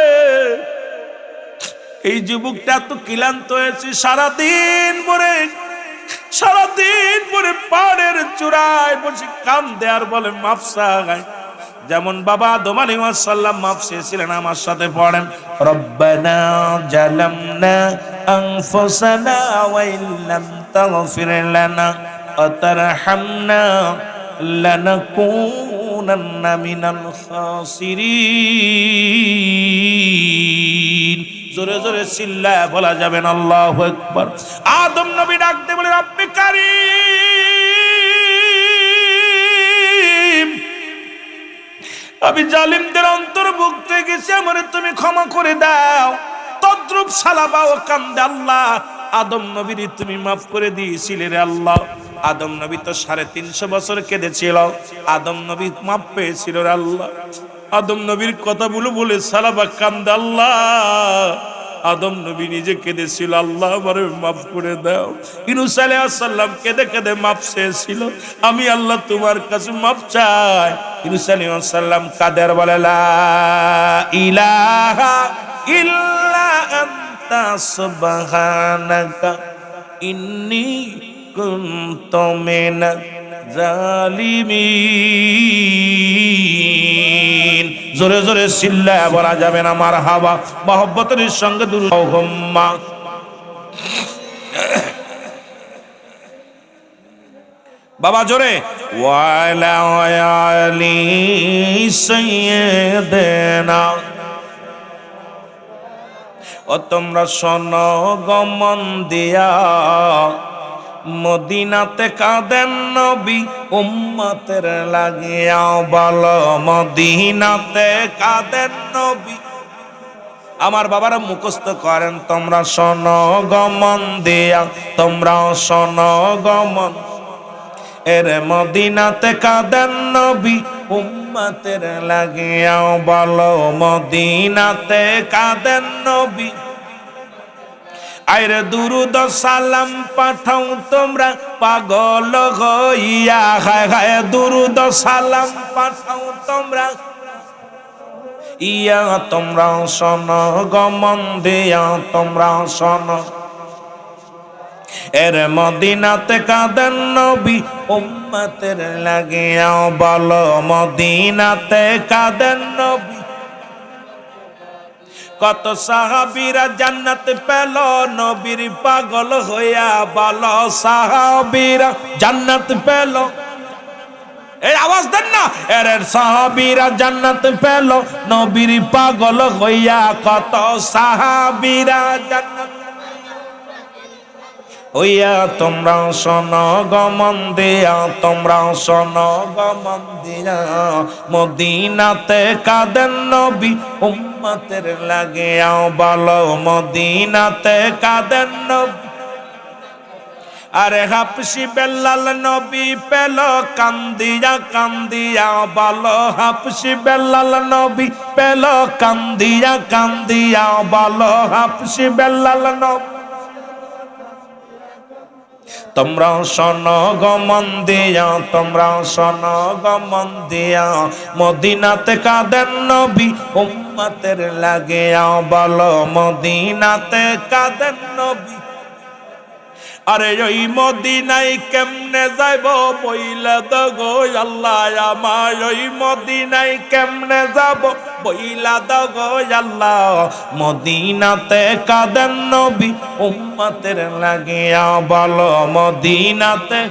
এই যুবকটা এত ক্লান্ত হয়েছে, সারাদিন পরে পাহাড়ের চূড়ায় বসে কান্দে আর বলে, মাফ চাই, যেমন বাবা আদম আলাইহিস সালাম মাফ চেয়েছিলেন, আমার সাথে পড়েন, রব্বানা জালামনা আনফুসানা ওয়া ইল্লাম তাগফির লানা ওয়া তারহামনা লানাকুনান্না মিনাল খাসিরিন। জোরে জোরে চিল্লায় বলা যাবেন আল্লাহু আকবার। আদম নবী ডাকতে বলে, রব্বে কারীম, আমি জালিমদের অন্তর্ভুক্ত গেছি, আমারে তুমি ক্ষমা করে দাও। তদ্রুপ সালাবা ও কান্দে, আল্লাহ আদম নবীর তুমি মাফ করে দিয়েছিলে রে আল্লাহ। আদম নবী তো 350 বছর কেঁদেছিল, আদম নবী মাফ পেয়েছিল রে আল্লাহ। আদম নবীর কথাগুলো বলে সালাবা কান্দে, আল্লাহ আদম নবী নিজে কেঁদেছিল, আল্লাহ আমারে মাফ করে দাও। ইউনূস আলাইহিস সালাম কেঁদে কেঁদে মাফ চেয়েছিল, আমি আল্লাহ তোমার কাছে মাফ চাই। ইউনূস আলাইহিস সালাম কাদের বলে, লা ইলাহা ইল্লা আনতা সুবহানাকা ইন্নী কুনতু মিনাজ জালিমিন। জোরে জোরে চিল্লায়া বলা যাবে না মারহাবা। মহব্বতের সঙ্গে দুরূদ আল্লাহুম্মা। বাবা জোরে, ওয়ালা আলি সাইয়্যিদিনা। ও তোমরা শোনো গমন দিয়া, মদিনাতে কাঁদেন নবী উম্মতের লাগিয়া, বলো মদিনাতে কাঁদেন নবী। আমার বাবারা মুখস্থ করেন, তোমরা শোনো গমন দিয়া, তোমরা শোনো গমন, এর মদিনাতে কাঁদেন নবী উম্মতের লাগিয়া, বলো মদিনাতে কাঁদেন নবী। আইরে দুরুদ সালাম পাঠাও তোমরা পাগল হইয়া, হায় হায় দুরুদ সালাম পাঠাও তোমরা ইয়া। তোমরা শোনো গমন দিয়া, তোমরা শোনো, এর মদিনাতে কাঁদেন নবী উম্মতের লাগিয়া, বলো মদিনাতে কাঁদেন নবী। কত সাহাবীরা জান্নাত পেল নবীর পাগল হইয়া, বলো সাহাবীরা জান্নাত পেল। এই আওয়াজ দেন না, এর সাহাবীরা জান্নাত পেল নবীর পাগল হইয়া, কত সাহাবীরা জান্নাত হইয়া। তোমরা শোনো গমন দিয়া, তোমরা শোনো গমন দিয়া, মদিনাতে কাঁদেন নবী উম্মতের লাগিয়া, বলো মদিনাতে কাঁদেন নবী। আরে হাবশি বেলাল নবী পেল কান্দিয়া কান্দিয়া, বলো হাবশি বেলাল নবী পেল কান্দিয়া কান্দিয়া, বলো হাবশি বেলাল নবী। তোমরা শোনো গমন দিয়া, তোমরা শোনো গমন দিয়া, মদিনাতে কাঁদেন নবী উম্মতের লাগিয়া, বলো মদিনাতে কাঁদেন নবী। আরে ওই মদিনায় কেমনে যাইব বইলা দগো আল্লাহ আমার, ওই মদিনায় কেমনে যাব বইলা দগো আল্লাহ। মদিনাতে কাঁদেন নবী উম্মতের লাগিয়া, বলো মদিনাতে।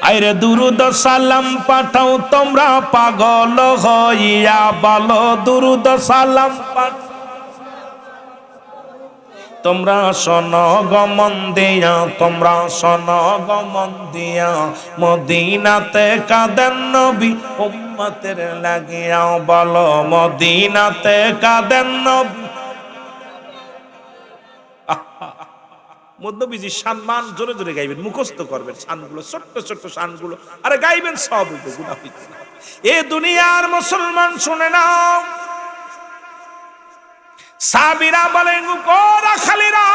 আইরে দুরুদ সালাম পাঠাও তোমরা পাগল হইয়া, বলো দুরুদ সালাম পাঠাও। তোমরা শোনো গমন দিয়া, তোমরা শোনো গমন দিয়া, মদিনাতে কাঁদেন নবী উম্মতের লাগিয়া, বলো মদিনাতে কাঁদেন নবী। মধ্যবিজি সম্মান জোরে জোরে গাইবেন, মুখস্থ করবেন শানগুলো, ছোট্ট ছোট্ট শানগুলো, আরে গাইবেন সব গুনাহ হইতে না। এ দুনিয়ার মুসলমান শুনে নাও, সাবিরা বলেন গোরা খালিরা,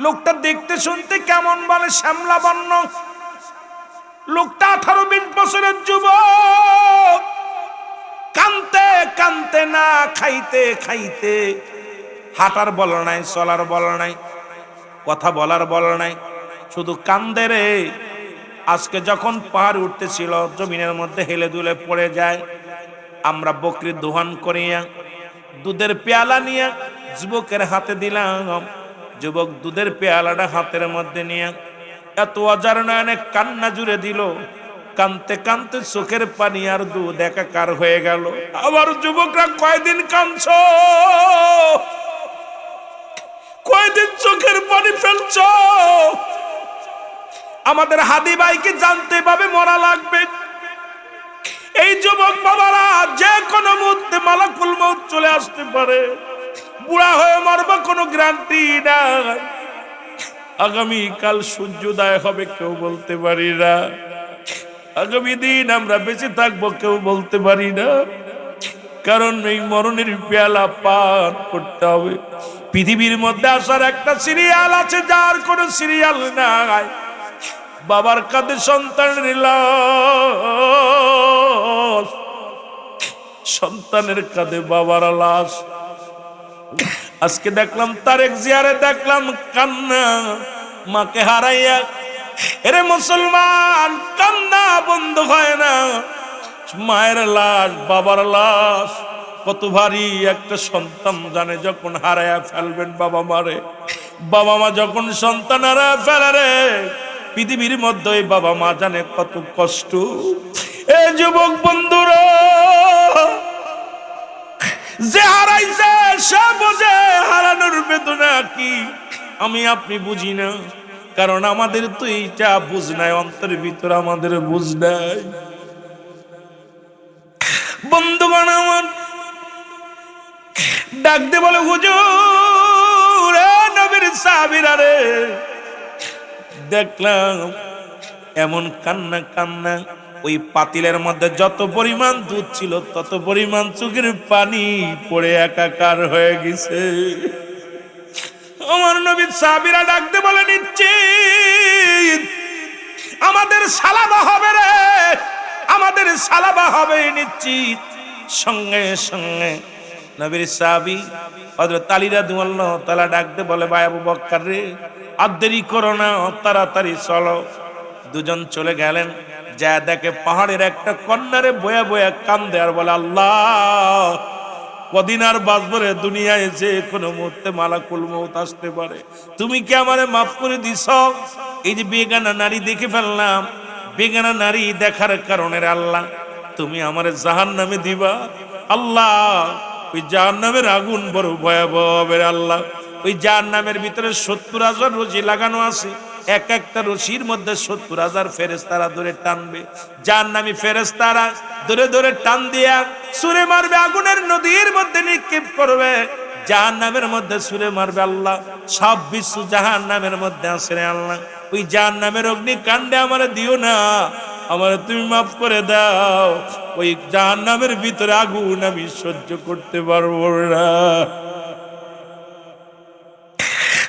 লোকটা দেখতে শুনতে কেমন বলে শ্যামলা বর্ণ, লোকটা 18-20 বছরের যুবক, কানতে কানতে না খাইতে খাইতে, হাঁটার বল নাই, চলার বল নাই, কথা বলার বল নাই, শুধু কান্দে রে। আজকে যখন পাহাড় উঠতেছিল জমিনের মধ্যে হেলে দুলে পড়ে যায়, আমরা বকরির দোহান করিয়া দুধের পেয়ালা নিয়ে যুবকের হাতে দিলাম। যুবক দুধের পেয়ালাটা হাতের মধ্যে নিয়ে এত অজার নয়নে কান্না জুড়ে দিল। কানতে কানতে চোখের পানি আর দুধ একাকার হয়ে গেল। আবার যুবকরা, কয়দিন কাঁদছো, কয়দিন চোখের পানি ফেলছো? আমাদের হাদি ভাইকে জানতে পাবে মরা লাগবে। এই যুবক বাবারা, যে কোনো মুহূর্তে মালাকুল মউত চলে আসতে পারে। বুড়া হয়ে মরবা কোনো গ্যারান্টি নাই। আগামী কাল সূর্যোদয় হবে কেউ বলতে পারি না। আগামী দিন আমরা বেঁচে থাকবো কেউ বলতে পারি না। কারণ এই মরণের পেয়ালা পান করতে হবে। পৃথিবীর মধ্যে আসার একটা সিরিয়াল আছে, যার কোনো সিরিয়াল নাই। বাবার কাঁধে সন্তানের লাশ, সন্তানের কাঁধে বাবার লাশ। আজকে দেখলাম তারেক জিয়ারে, দেখলাম কান্না মাকে হারাইয়া। এরে মুসলমান, কান্না বন্ধ হয় না। মায়ের লাশ, বাবার লাশ কত ভারী। একটা সন্তান জানে যখন হারাইয়া ফেলবেন বাবা মারে, বাবা মা যখন সন্তান হারাইয়া ফেলে রে, পৃথিবীর মধ্যে বাবা মা জানে কত কষ্ট। এ যুবক বন্ধুরা, যে হারাইছে সে বোঝে হারানোর বেদনা কি। আমি আপনি বুঝি না, কারণ আমাদের তো এইটা বুঝ নাই, অন্তরের ভিতরে আমাদের বুঝ নাই। বন্ধুগণ আমার ডাক দিয়ে বলে, হুজুর নবীর সাহাবীরা রে, দেখলাম এমন কান্না কান্না। ওই পাতিলের মধ্যে যত পরিমাণ দুধ ছিল তত পরিমাণ চোখের পানি পড়ে একাকার হয়ে গেছে। আমার নবীর সাহাবীরা ডাকতে বলে, নিশ্চিত আমাদের সালাবা হবে রে, আমাদের সালাবা হবে নিশ্চিত। সঙ্গে সঙ্গে নবীর সাহাবী হযরত আলী রাদিয়াল্লাহু তাআলা ডাকতে বলে, ভাই আবু বকর রে, আর দেরি করো না, তাড়াতাড়ি চলো। দুজন চলে গেলেন। যা দেখে পাহাড়ের একটা কন্যারে বয়া বয়া কান্দে আর বলে, আল্লাহ কদিন আর বাঁচবো রে দুনিয়ায়, যে কোনো মুহূর্তে মালাকুল মউত আসতে পারে। তুমি কি আমারে মাফ করে দিছ? এই যে বেগানা নারী দেখে ফেললাম, বেগানা নারী দেখার কারণে আল্লাহ তুমি আমারে জাহান্নামে দিবা। আল্লাহ ওই জাহান্নামের আগুন বড় ভয়াবহ হবে আল্লাহ। ওই জাহান্নামের ভিতরে 70,000 রশি লাগানো আছে। এক একটা রশির মধ্যে 70,000 ফেরেশতারা ধরে টানবে। জাহান্নামী ফেরেশতারা ধরে ধরে টান দিয়া ছুঁড়ে মারবে, আগুনের নদীর মধ্যে নিক্ষেপ করবে। জাহান্নামের মধ্যে ছুঁড়ে মারবে। আল্লাহ সব বিশ্ব জাহান্নামের মধ্যে আছে রে আল্লাহ, ওই জাহান্নামের অগ্নিকাণ্ডে আমারে দিও না, আমারে তুমি মাফ করে দাও। ওই জাহান্নামের ভিতরে আগুন আমি সহ্য করতে পারবো না।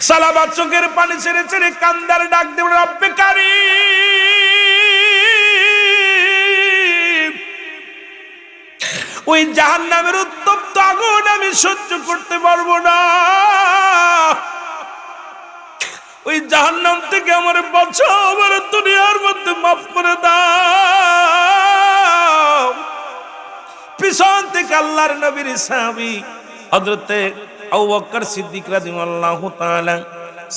সালাবা চোখের পানি ছেড়ে ছেড়ে কান্দার ডাক দেব, রব্বে কারীম, ওই জাহান্নামের উত্তপ্ত আগুন আমি সহ্য করতে পারবো না। ওই জাহান্নাম থেকে আমার বাঁচাও, আমার দুনিয়ার মধ্যে মাফ করে দাও। পিছন থেকে আল্লাহর নবীর সাহাবী হযরতে আবু বকর সিদ্দিক রাদিয়াল্লাহু তাআলা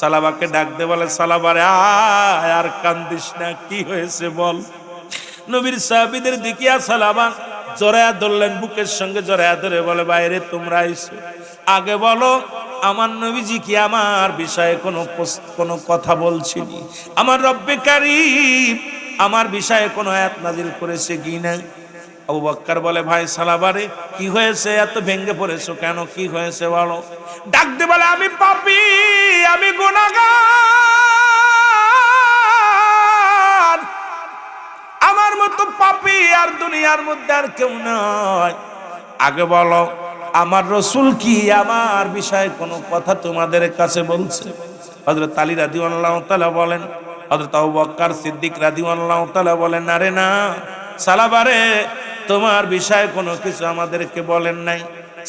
সালাবাকে ডাক দে বলে, সালাবারে আয়, আর কান্দিস না, কি হয়েছে বল। নবীর সাহাবীদের দেখিয়া সালাবা জড়ায়া ধরলেন, বুকের সঙ্গে জড়ায়া ধরে বলে, বাইরে তোমরা আইছো, আগে বলো আমার নবীজি কি আমার বিষয়ে কোনো কথা বলছিনি? আমার রব্বে কারীম আমার বিষয়ে কোনো আয়াত নাজিল করেছে কিনা? আবু বকর বলে, ভাই সালাবারে কি হয়েছে, এত ভেঙে পড়েছো কেন, কি হয়েছে বলো। ডাক দে বলে, আমি পাপী, আমি গুনাহগার, আমার মতো পাপী আর দুনিয়ার মধ্যে আর কেউ নয়। আগে বলো আমার রাসূল কি আমার বিষয়ে কোনো কথা তোমাদের কাছে বলছে? হযরত আলী রাদিয়াল্লাহু তাআলা বলেন, হযরত আবু বকর সিদ্দিক রাদিয়াল্লাহু তাআলা বলেন, আরে না সালাবারে, তোমার বিষয়ে কোনো কিছু আমাদেরকে বলেন নাই।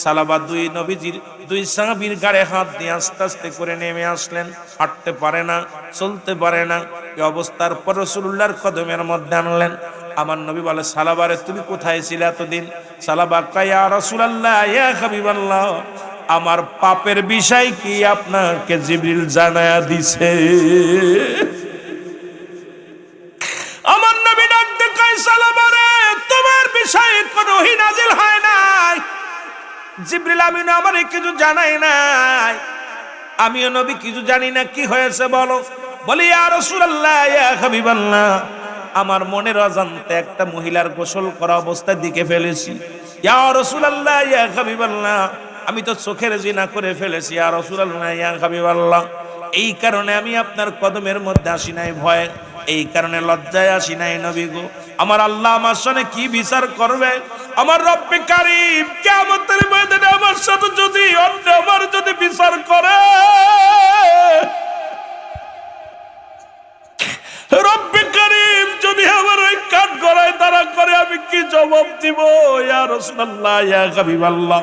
সালাবা দুই নবীজির দুই সাহাবীর গায়ে হাত দিয়ে আস্তে আস্তে করে নেমে আসলেন। হাঁটতে পারে না, চলতে পারে না, এই অবস্থার পর রাসূলুল্লাহর কদমের মধ্যে আনলেন। আমার নবী বলে, সালাবারে তুমি কোথায় ছিলে এতদিন? সালাবা কয়, ইয়া রাসূলুল্লাহ, ইয়া হাবিবাল্লাহ, আমার পাপের বিষয় কি আপনাকে জিবরিল জানায়া দিছে। আমার নবী ডাকতে কয়, সালাবারে তোমার বিষয়ে কোনো ওহী নাজিল হয় নাই, জিবরিল আমিন আমারে কিছু জানাই নাই, আমিও নবী কিছু জানি না, কি হয়েছে বলো। বলি, ইয়া রাসূলুল্লাহ, ইয়া হাবিবাল্লাহ, আমার মনের অজান্তে একটা মহিলার গোসল করা অবস্থায় দিকে ফেলেছি। ইয়া রাসূলুল্লাহ, ইয়া হাবিবাল্লাহ, আমি তো চোখের জিনা করে ফেলেছি। ইয়া রাসূলুল্লাহ, ইয়া হাবিবাল্লাহ, এই কারণে আমি আপনার কদমের মধ্যে আসি নাই ভয়, এই কারণে লজ্জায় আসি নাই নবী গো। আমার আল্লাহ আমার সাথে কি বিচার করবে? আমার রব্বে কারীম কিয়ামতের ময়দানে আমার সাথে যদি অন্য আমার যদি বিচার করে, রব্বে কারীম যদি আমার ওই কাঠ গড়ায় তারা করে, আমি কি জবাব দিব? ইয়া রাসূলুল্লাহ, ইয়া হাবিবাল্লাহ,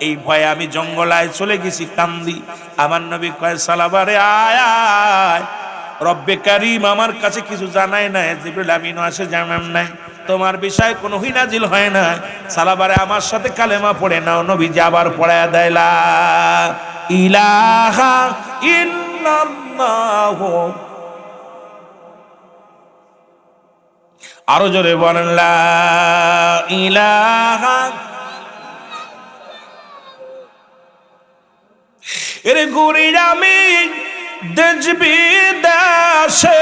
এই ভয়ে আমি জঙ্গলায় চলে গেছি, কান্দি। আমার নবী কয়, সালাবারে আয় আয়, রব্বে কারীম আমার কাছে কিছু জানায় না, জিবরিল আমিনও আসে জানান নাই, তোমার বিষয়ে কোনো ওহী নাজিল হয় না। সালাবারে আমার সাথে কালেমা পড়ে নাও। নবীজি আবার পড়ায়া দেয়, লা ইলাহা ইল্লাল্লাহ। আরো জোরে বলেন, লা ইলাহা। এরে ঘুরি আমি দেশ বিদেশে,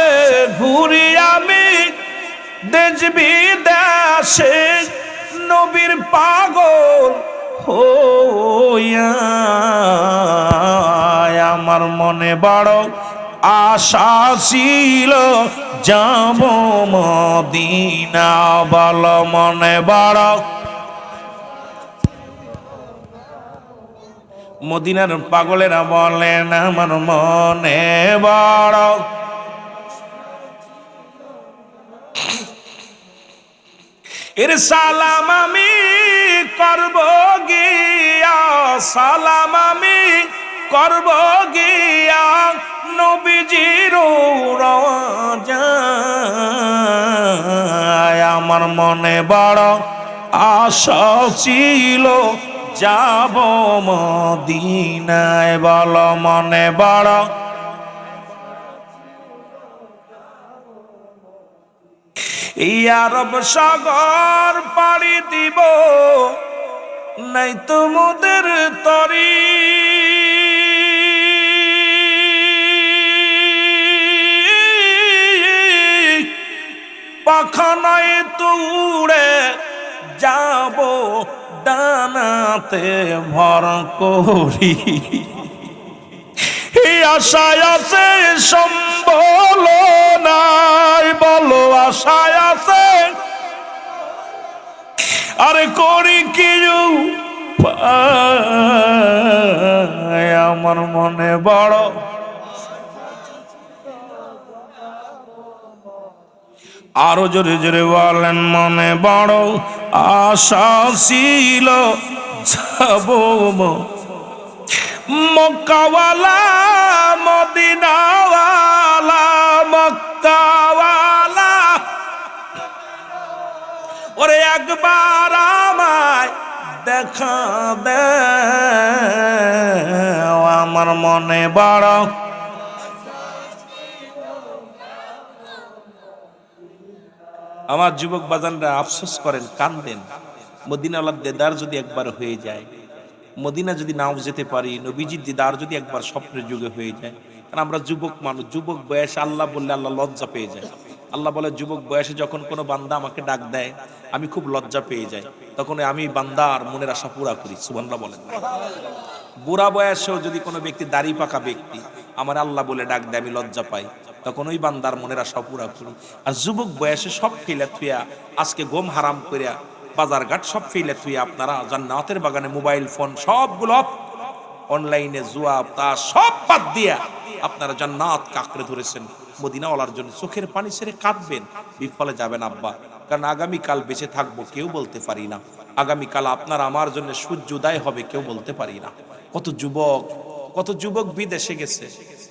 ঘুরি আমি দেশ বিদেশে, নবীর পাগল হইয়া। আমার মনে বড় আশা ছিল যাব মদিনা, বল মনে বড়। মদিনার পাগলেরা বলেন, আমার মনে বড়। এর সালাম আমি করব গিয়া, সালাম আমি করব গিয়া, নবীজির রওজায়। আমার মনে বড় আশা ছিল যাব মদিনায়, বল মনে বড়। এই আরব সাগর পাড়ি দিব, নাই তোমাদের তরি, পাখা নাই তুড়ে যাব ডানাতে ভর করি। এই আশায় আছে সম্বল নাই, বলো আশায় আছে, আরে করি কি আমার মনে বড়। আরো জোরে জোরে বলেন, মনে বড় আশা ছিল যাব মক্কাওয়ালা, মদিনাওয়ালা, মক্কাওয়ালা, ওরে একবার আমায় দেখা দে, আমার মনে বড়। আমার যুবক বাজানরা আফসোস করেন, কান্দেন, মদিনাওয়ালার দিদার যদি একবার হয়ে যায়, মদিনা যদি নাও যেতে পারি, নবীজির দিদার যদি একবার স্বপ্নের যুগে হয়ে যায়। কারণ আমরা যুবক মানুষ, যুবক বয়সে আল্লাহ বললে আল্লাহ লজ্জা পেয়ে যায়। আল্লাহ বলে, যুবক বয়সে যখন কোনো বান্দা আমাকে ডাক দেয়, আমি খুব লজ্জা পেয়ে যাই, তখন আমি বান্দার মনের আশা পুরা করি। সুবহানাল্লাহ বলেন। বুড়া বয়সেও যদি কোনো ব্যক্তি, দাড়ি পাকা ব্যক্তি আমার আল্লাহ বলে ডাক দেয়, আমি লজ্জা পাই, তখন ওই বান্দার মনের আশা পুরা করি। আর যুবক বয়সে সব ফেলে থুইয়া, আজকে গম হারাম করিয়া, বাজার ঘাট সব ফেলে থুইয়া, আপনারা জান্নাতের বাগানে মোবাইল ফোন সবগুলো অনলাইনে জুয়া তা সব বাদ দিয়া আপনারা জান্নাত কাকড়ে ধরেছেন। মদিনাওয়ালার জন্য চোখের পানি ছেড়ে কাঁদবেন, বিফলে যাবেন আব্বা। কারণ আগামীকাল বেঁচে থাকবো কেউ বলতে পারি না। আগামীকাল আপনার আমার জন্য সূর্য উদয় হবে কেউ বলতে পারি না। কত যুবক বিদেশে গেছে,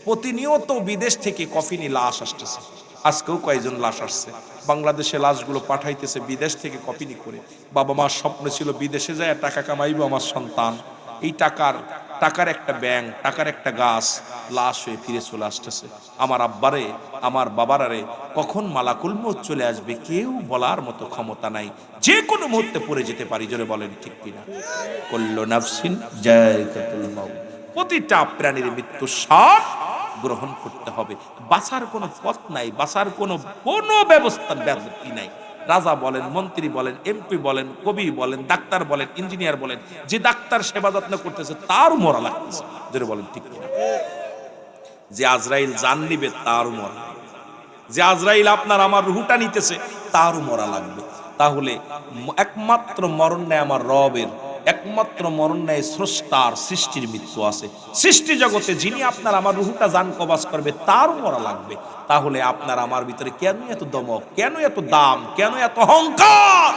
প্রতিনিয়ত বিদেশ থেকে কফিনি লাশ আসতেছে। আজকেও কয়েকজন লাশ আসছে, বাংলাদেশে লাশগুলো পাঠাইতেছে বিদেশ থেকে কফিনি করে। বাবা মার স্বপ্ন ছিল বিদেশে যায় টাকা কামাইবো আমার সন্তান। এই টাকার একটা ব্যাংক, টাকার একটা গাছ লাশ হয়ে ফিরে চলে আসতেছে। আমার আব্বারে, আমার বাবারে কখন মালাকুল মউত চলে আসবে কেউ বলার মতো ক্ষমতা নাই। যে কোনো মুহূর্তে পড়ে যেতে পারি, জোরে বলেন ঠিক কিনা? কুল্লু নাফসিন যায়কাতুল মাউত, প্রতিটা প্রাণীর মৃত্যু স্বাদ গ্রহণ করতে হবে। বাঁচার কোনো পথ নাই, বাঁচার কোনো ব্যবস্থা নাই। রাজা বলেন, মন্ত্রী বলেন, এমপি বলেন, কবি বলেন, ডাক্তার বলেন, ইঞ্জিনিয়ার বলেন, যে ডাক্তার সেবা যত্ন করতেছে তারও মরা লাগতেছে, যেটা বলেন ঠিক কিনা? যে আজরাইল জান নিবে তারও মরা লাগবে, যে আজরাইল আপনার আমার রুহটা নিতেছে তারও মরা লাগবে। তাহলে একমাত্র মরণ নেয় আমার রবের, একমাত্র মরণ নেয় স্রষ্টার, সৃষ্টির মৃত্যু আছে। সৃষ্টি জগতে যিনি আপনার আমার রুহটা জান কবাজ করবে তারও মরা লাগবে। তাহলে আপনার আমার ভিতরে কেন এত দমক, কেন এত দাম, কেন এত অহংকার?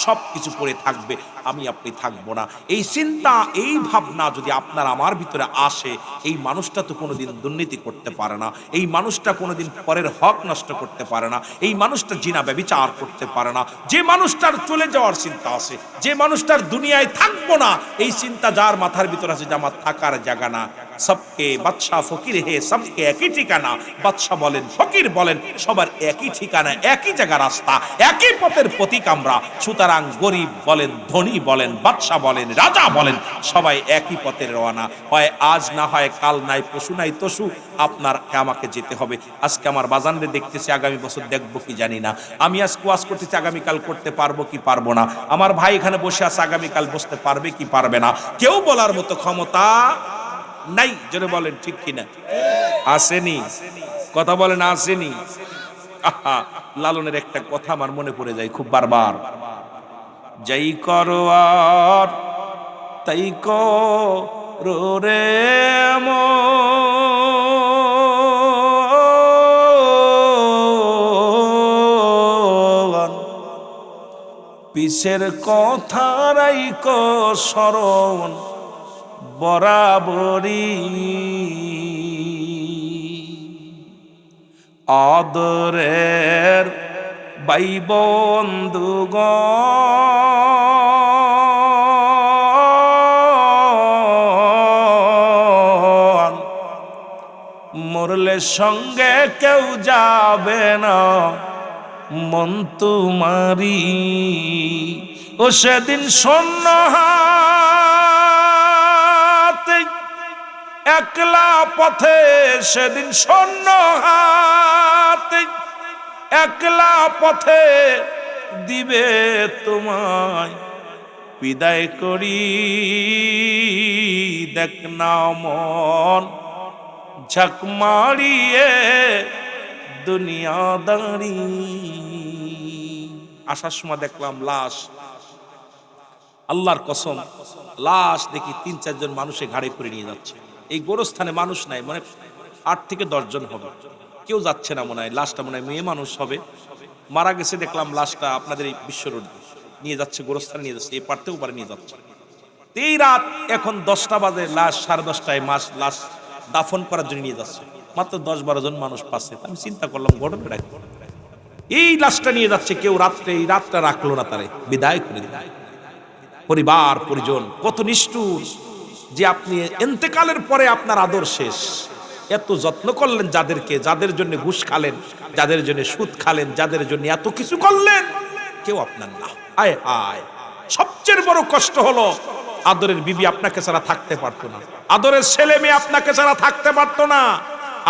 সবকিছু পড়ে থাকবে, আমি আপনি থাকবো না। এই চিন্তা, এই ভাবনা যদি আপনার আমার ভিতরে আসে, এই মানুষটা তো কোনোদিন দুর্নীতি করতে পারে না, এই মানুষটা কোনোদিন পরের হক নষ্ট করতে পারে না, এই মানুষটা জিনা ব্যভিচার করতে পারে না। যে মানুষটার চলে যাওয়ার চিন্তা আছে, যে মানুষটার দুনিয়ায় থাকবো না এই চিন্তা যার মাথার ভিতরে আছে যে আমার থাকার জায়গা না, সবকে বাদশা ফকির হে সবকে একই ঠিকানা, বাদশা বলেন ফকির বলেন সবার একই ঠিকানা, একই জায়গা রাস্তা, একই পথের প্রতীক আমরা। সুতরাং গরিব বলেন, ধনী বলেন, বাদশা বলেন, রাজা বলেন, সবাই একই পথের রওনা। হয় আজ না হয় কাল, নাই পশু নাই তসু, আপনার আমাকে যেতে হবে। আজকে আমার বাজানরে দেখতেছি, আগামী বছর দেখবো কি জানি না। আমি আজ ওয়াজ করতেছি, আগামীকাল করতে পারবো কি পারবো না। আমার ভাই এখানে বসে আছে, আগামীকাল বসতে পারবে কি পারবে না, কেউ বলার মতো ক্ষমতা নাই। জোরে বলেন ঠিক কিনা? আসেনি? কথা বলেন আসেনি? আহা, লালনের একটা কথা আমার মনে পড়ে যায় খুব বারবার, যাই করো আর তাই করো রে মন, পিছের কথা রাইকো স্মরণ বরাবরই, আদরের ভাই বন্ধুগণ, মরলে সঙ্গে কেউ যাবে না মন তোমারি, ও সেদিন শূন্য হাতে একলা পথে, সেদিন শূন্য হাতে একলা পথে দিবে তোমায় বিদায় করি। দেখ না মন ঝাঁক মারিয়ে দুনিয়াদারি। আসার সময় দেখলাম লাশ, আল্লাহর কসম লাশ দেখি ৩-৪ জন মানুষে ঘাড়ে করে নিয়ে যাচ্ছে। এই গোরস্থানে মানুষ নাই, মানে ৮ থেকে ১০ জন হবে, কেউ যাচ্ছে না মনে হয়। লাশটা মনে হয় মেয়ে মানুষ হবে, মারা গেছে। দেখলাম লাশটা আপনাদের এই বিশ্ব রোড নিয়ে যাচ্ছে, গোরস্থানে নিয়ে যাচ্ছে, এই পারতেও পারে নিয়ে যাচ্ছে। এই রাত এখন ১০টা বাজে, লাশ 10:30টায় লাশ দাফন করার জন্য নিয়ে যাচ্ছে, মাত্র ১০-১২ জন মানুষ পাচ্ছে। আমি চিন্তা করলাম ঘটনাটা কি? এই লাশটা নিয়ে যাচ্ছে, কেউ রাত্রে এই রাতটা রাখলো না, তারে বিদায় করে দিল। পরিবার পরিজন কত নিষ্ঠুর যে আপনি ইন্তেকালের পরে আপনার আদর শেষ। এত যত্ন করলেন যাদেরকে, যাদের জন্য ঘুষ খালেন, যাদের জন্য সুদ খালেন, যাদের জন্য এত কিছু করলেন, কেউ আপনার না। আয় হায়, সবচেয়ে বড় কষ্ট হলো আদরের বিবি আপনাকে ছাড়া থাকতে পারতো না, আদরের ছেলে মেয়ে আপনাকে ছাড়া থাকতে পারতো না,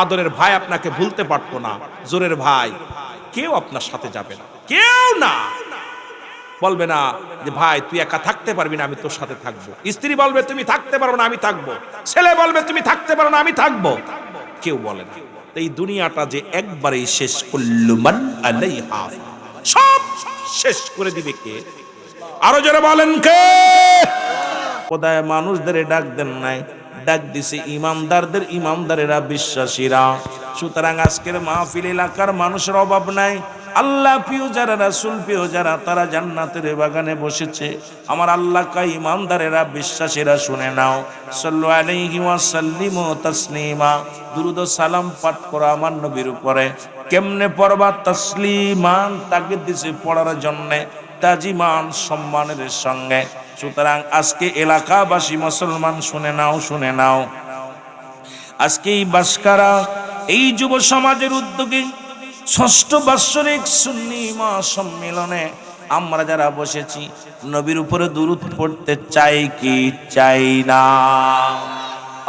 আদরের ভাই আপনাকে ভুলতে পারতো না, জোরের ভাই কেউ আপনার সাথে যাবে না, কেউ না। বলবে না যে ভাই তুই একা থাকতে পারবি না, আমি তোর সাথে থাকবো। স্ত্রী বলবে তুমি থাকতে পারবো না, আমি থাকবো। ছেলে বলবে তুমি থাকতে পারো না, আমি থাকবো। কেউ বলে না। এই দুনিয়াটা যে একবারেই শেষ, কুল্লু মান আলাইহা, সব শেষ করে দিবে কে? আরো জোরে বলেন কে? খোদায় মানুষদের ডাক দেন নাই, ডাক দিছে ইমানদারদের, ইমানদারেরা বিশ্বাসীরা। সুতরাং আজকের মাহফিল এলাকার মানুষের অভাব নাই, আল্লাহ প্রিয় যারা, রাসূল প্রিয় যারা, তারা জান্নাতের বাগানে বসেছে। আমার আল্লাহ কা ইমানদারেরা, বিশ্বাসীরা শুনে নাও। সাল্লু আলাইহি ওয়া সাল্লিমু তাসলিমা। দুরূদ ও সালাম পাঠ করো আমার নবীর উপরে। কেমনে পড়বা? তাসলিমান, তাকে দিছে পড়ার জন্যে, তাজিমান, সম্মানের সঙ্গে। সুতরাং আজকে এলাকাবাসী মুসলমান শুনে নাও, শুনে নাও। আজকে এই বাসকারা, এই যুব সমাজের উদ্যোগে ৬ষ্ঠ বাৎসরিক সুন্নি মহাসম্মেলনে আমরা যারা বসেছি, নবীর উপরে দুরূদ পড়তে চাই কি চাই না?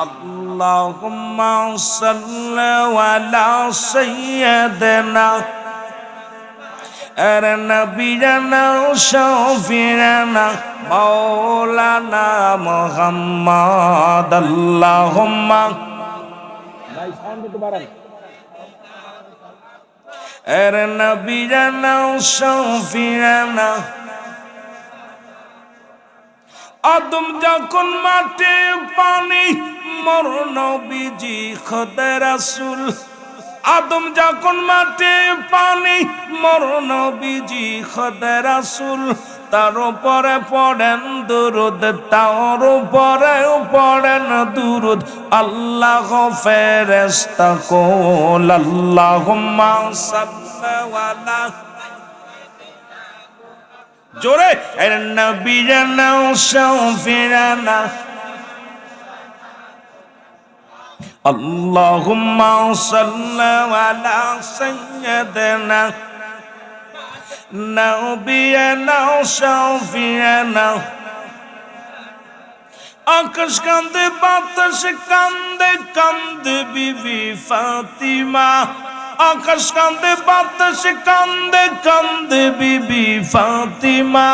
আল্লাহুম্মা সাল্লি আলা সাইয়্যিদিনা নবিয়ানা শাফিয়ানা মাওলানা মুহাম্মদ। আল্লাহুম্মা, ভাই সাউন্ড একটু বাড়ান। নবিয়ানা শাফিয়ানা। আদম যখন মাটি পানি, মোর নবীজি খোদা রাসূল। আদম যখন মাটি পানি, মোর নবীজি খোদা রাসূল। তার উপরে পড়েন দুরূদ, তার উপরে পড়েন দুরূদ। আল্লাহ ফেরেশতা কুল। আল্লাহুম্মা সাল্লি আলা, জোরে, নবিয়ানা শাফিয়ানা। আল্লাহুম্মা সাল্লি আলা সাইয়্যিদিনা নবিয়ানা শাফিয়ানা। আকাশ কান্দে, বাতাস কান্দে, কান্দে বিবি ফাতিমা। আকাশ কান্দে, বাতাস কান্দে, কান্দে বিবি ফাতিমা।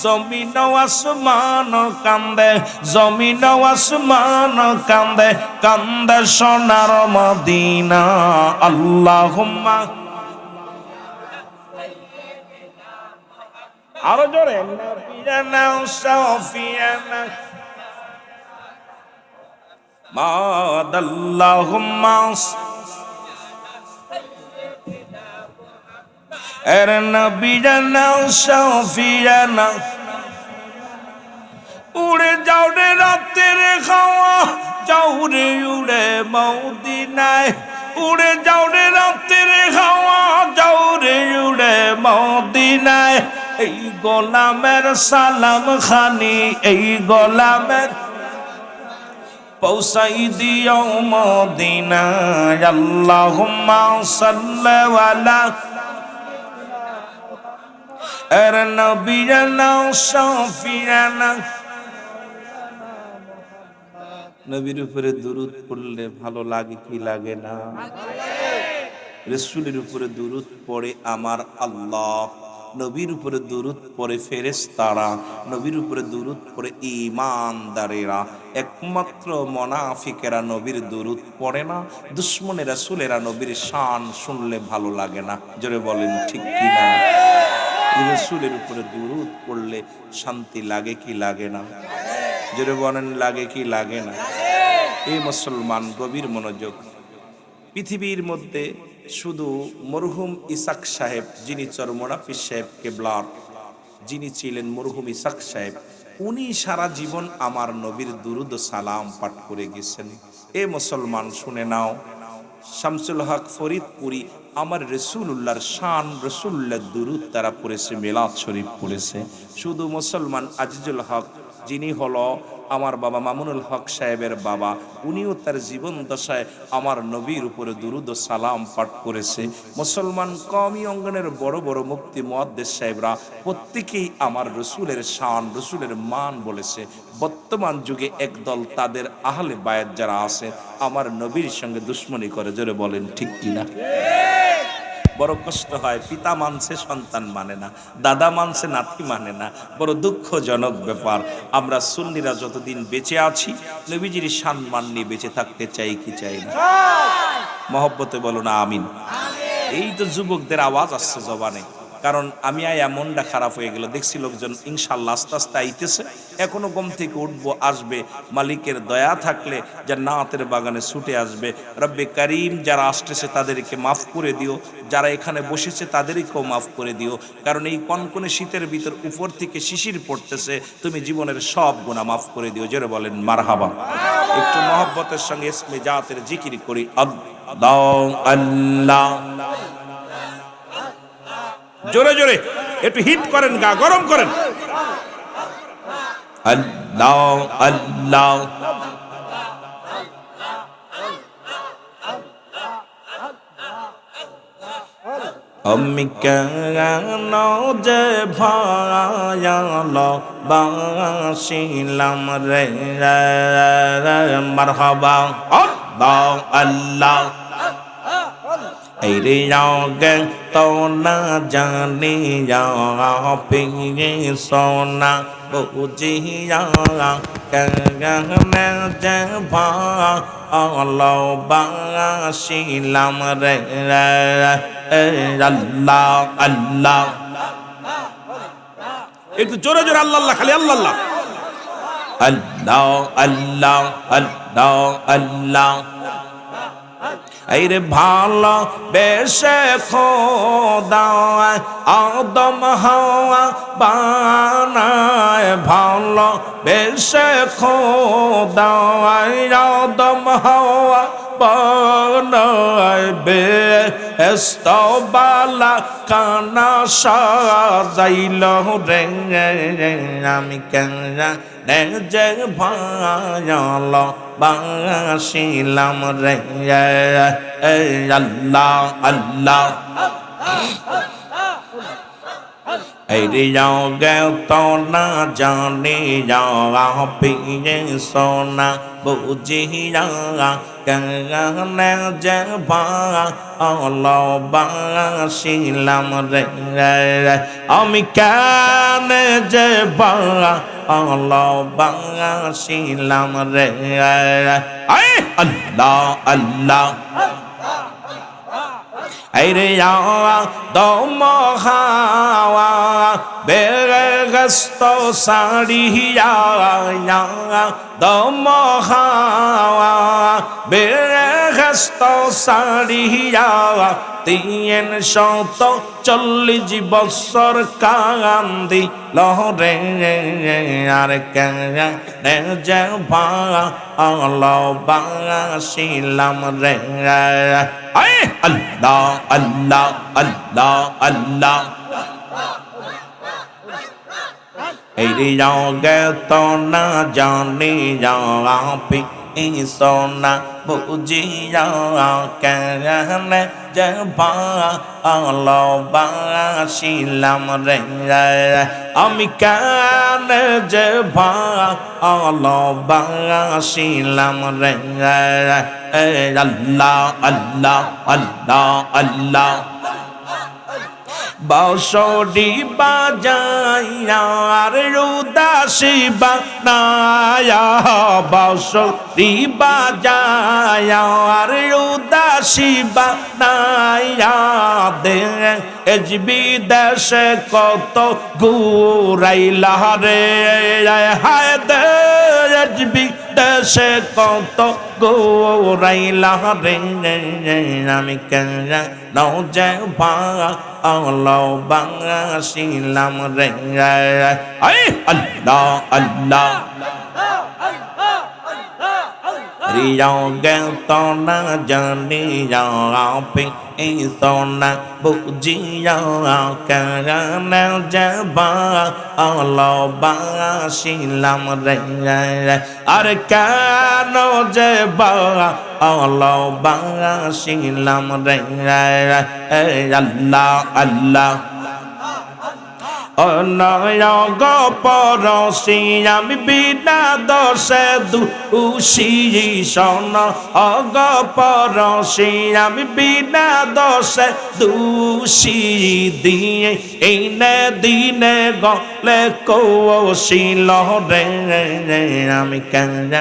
জমিন ও আসমান কান্দে, জমিন ও আসমান কান্দে, কান্দে সোনার মদিনা। আল্লাহুম্মা, আরো জোরে, নবিয়ানা শাফিয়ানা মাদ। আল্লাহুম্মা নবিয়ানা শাফিয়ানা। উড়ে যাও রে রাতের খাওয়া, যাও রে উড়ে মদিনায়। উড়ে যাও রে রাতের খাওয়া, যাও রে উড়ে মদিনায়। এই গোলামের সালাম খানি, এই গোলামের পৌঁছাই দিও মদিনায়। আল্লাহুম্মা সাল্লি আলা নবিয়ানা শাফিয়ানা। নবীর উপরে দুরূদ পড়লে ভালো লাগে কি লাগে না? রাসূলের উপরে দুরূদ পড়ে আমার আল্লাহ, নবীর উপরে দুরূদ পড়ে ফেরেশতারা, নবীর উপরে দুরূদ পড়ে ঈমানদারেরা। একমাত্র মুনাফিকেরা নবীর দুরূদ পড়ে না। দুশমনে রাসূলেরা নবীর শান শুনলে ভালো লাগে না। জোরে বলেন ঠিক কি না? রাসূলের উপরে দুরূদ পড়লে শান্তি লাগে কি লাগে না? জোরে বলেন লাগে কি লাগে না? এই মুসলমান গভীর মনোযোগ। পৃথিবীর মধ্যে শুধু মরহুম ইসাক সাহেব, যিনি চরমোনা পীর সাহেব কেবলার, যিনি ছিলেন মরহুম ইসাক সাহেব, উনি সারা জীবন আমার নবীর দুরূদ ও সালাম পাঠ করে গেছেন। এ মুসলমান শুনে নাও, শামসুল হক ফরিদপুরি আমার রসুল্লাহর শান, রসুল্লাহর দুরূদ তারা পড়েছে, মিলাদ শরীফ পড়েছে। শুধু মুসলমান আজিজুল হক, যিনি হলো আমার বাবা মামুনুল হক সাহেবের বাবা, উনিও তার জীবন দশায় আমার নবীর উপরে দুরূদ ও সালাম পাঠ করেছে। মুসলমান কওমি অঙ্গনের বড় বড় মুফতি মুহাদ্দিস সাহেবরা প্রত্যেকেই আমার রসুলের শান, রসুলের মান বলেছে। বর্তমান যুগে একদল তাদের আহলে বায়াত যারা আছে আমার নবীর সঙ্গে দুশ্মনী করে। জোরে বলেন ঠিক কিনা? বড় কষ্ট হয়, পিতা মানছে সন্তান মানে না, দাদা মানছে নাতি মানে না। বড় দুঃখজনক ব্যাপার। আমরা সুন্নিরা যতদিন বেঁচে আছি নবীজির সম্মান নিয়ে বেঁচে থাকতে চাই কি চাই না? মহব্বতে বলো না আমিন। এই তো যুবকদের আওয়াজ আসছে জবানে, কারণ আমি আয়া মনটা খারাপ হয়ে গেল, দেখছি লোকজন ইনশাল্লাহ আস্তে আস্তে আইতেছে, এখনো ঘুম থেকে উঠবো, আসবে, মালিকের দয়া থাকলে জান্নাতের বাগানে ছুটে আসবে। রব্বে কারীম যারা আসতেছে তাদেরকে মাফ করে দিও, যারা এখানে বসেছে তাদেরকেও মাফ করে দিও, কারণ এই কনকনে শীতের ভিতর উপর থেকে শিশির পড়তেছে, তুমি জীবনের সব গুনাহ মাফ করে দিও। জোরে বলেন মারহাবা। একটু মহব্বতের সঙ্গে ইসমে জাতের জিকির করি, আল্লাহ আল্লাহ। জোরে জোরে একটু হিট করেন, গা গরম করেন। আল্লাহ আল্লাহ। আমি কেন যে ভায়ালো বাসিলাম রে, মারহাবা আল্লাহ আল্লাহ। এই রে গে তো না জানি পিয়ে সোনা বুঝিয়া কেন যে ভালো বাসিলাম রে, আল্লাহ আল্লাহ। একটু জোরে জোরে আল্লাহ আল্লাহ, খালি আল্লাহ আল্লাহ, আল্লাহ আল্লাহ আল্লাহ আল্লাহ। এই রে ভালো বেশে খোদা আদম হাওয়া বানায়, ভালো বেশে খোদা আদম হাওয়া বানায়, বেহেশত বালা কানা সাজাইল রে, আমি কেন যে ভালো বাসিলাম রে, আল্লাহ আল্লাহ। এই রে গে তো না জানি পিয়ে সোনা বুঝিয়া কেন যে ভালো বাসিলাম রে, আমি কেন যে ভালো বাসিলাম রে, আল্লাহ আল্লাহ। এই রে দম হাওয়া বেগস্ত সাড়িয়া, দম হাওয়া বেগস্ত সাড়িয়া, 340 বছর কান্দি লহরে, আর কেন যে ভালো বাসিলাম রে, আল্লাহ আল্লাহ আল্লাহ আল্লাহ। এই রে গে তো না জানি সোনা বুঝিয়া কেন যে ভালো বাসিলাম রে, আমি কেন যে ভালো বাসিলাম রে, আল্লাহ আল্লাহ আল্লাহ আল্লাহ। বাঁশরি বাজাইয়া আর উদাসী বানায়া, বাঁশরি বাজাইয়া আর উদাসী বানায়া, দেশ বিদেশে কত ঘুরাইলা রে, হায় দেশ বিদেশে কত ঘুরাইলা রে, আমি কেন যে ভালো বাসিলাম রে, আল্লাহ আল্লাহ। রিয়া গে তো না জানি পিয়ে সোনা বুঝিয়া কেন যে ভালো বাসিলাম রে, আর কেন যে ভালো বাসিলাম রে, আল্লাহ আল্লাহ। অনয়গ পরশি আমি বিনা দোষে দোষী, শোন অগ পরশি আমি বিনা দোষে দোষী, দিয়ে এইনে দিনে গলে কৌশিল রে, আমি কেন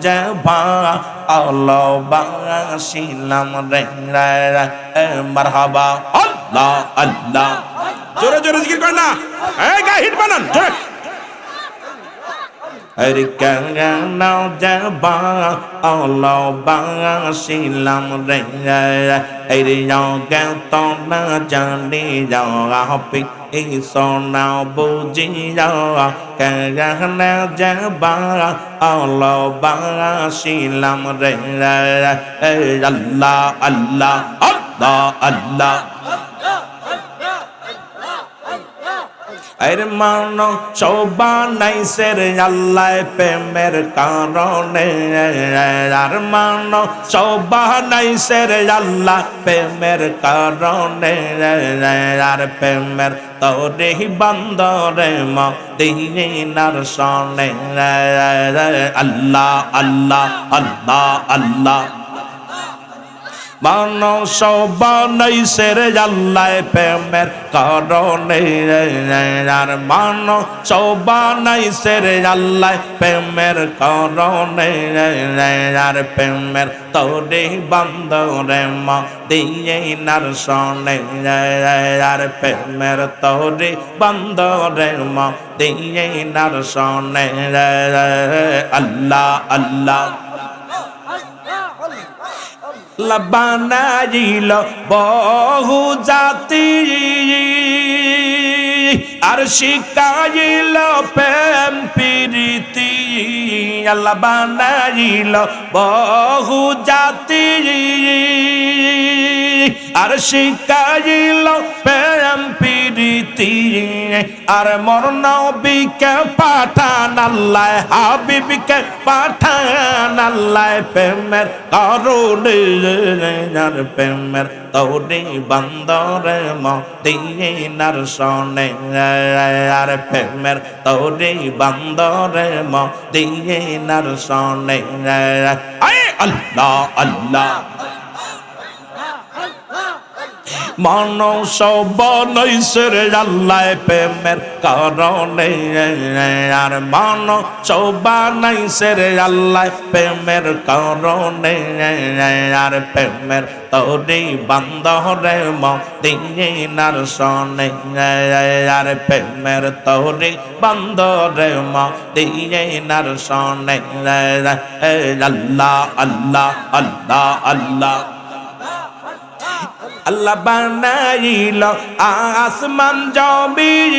যে ভালো বাসিলাম রে, মারহাবা আল্লাহ আল্লাহ। জোরে জোরে জিকির করেন না, এই গায়ে হিট বানান জোরে। আরে কেন যাবা আল্লাহ বাসিলাম রে, এই রে তো না জানি যাবি এই সোনা বুঝি কেন যাবা আল্লাহ বাসিলাম রে, আল্লাহ আল্লাহ আল্লাহ আল্লাহ। আরে মানো শোবানাইছে রে আল্লাহ প্রেমের কারণে, আর মানো শোবানাইছে রে আল্লাহ প্রেমের কারণে, আর প্রেমের তোরে বান্দরে মদিনার সনে, আল্লাহ আল্লাহ আল্লাহ আল্লাহ। মানুষ বানাইছে রে আল্লাহ প্রেমের কারণে, আর মানুষ বানাইছে রে আল্লাহ প্রেমের কারণে, আর প্রেমের তোরে বান্দরে মদিনার সনে, আর প্রেমের তোরে বান্দরে মদিনার সনে, আল্লাহ আল্লাহ। বানাইল বহু জাতি আর শিখাইল প্রেম প্রীতি, আল্লাহ বানাইল বহু জাতি আর শিখাইল প্রেম প্রীতি, আর মোর নবীকে পাঠান আল্লাহ হাবিবকে পাঠান আল্লাহ প্রেমের কারণে, আর প্রেমের তোরে বান্দরে মদিনার সনে, আর প্রেমের তোরে বান্দরে মদিনার সনে, আল্লাহ আল্লাহ। মানুষ বানাইছে রে আল্লাহ প্রেমের কারণে, আর মানুষ বানাইছে রে আল্লাহ প্রেমের কারণে, আর প্রেমের তোরে বান্দরে মদিনার সনে, আর প্রেমের তোরে বান্দরে মদিনার সনে, আল্লাহ আল্লাহ আল্লাহ আল্লাহ। আল্লাহ বানাইল আসমান জমিন,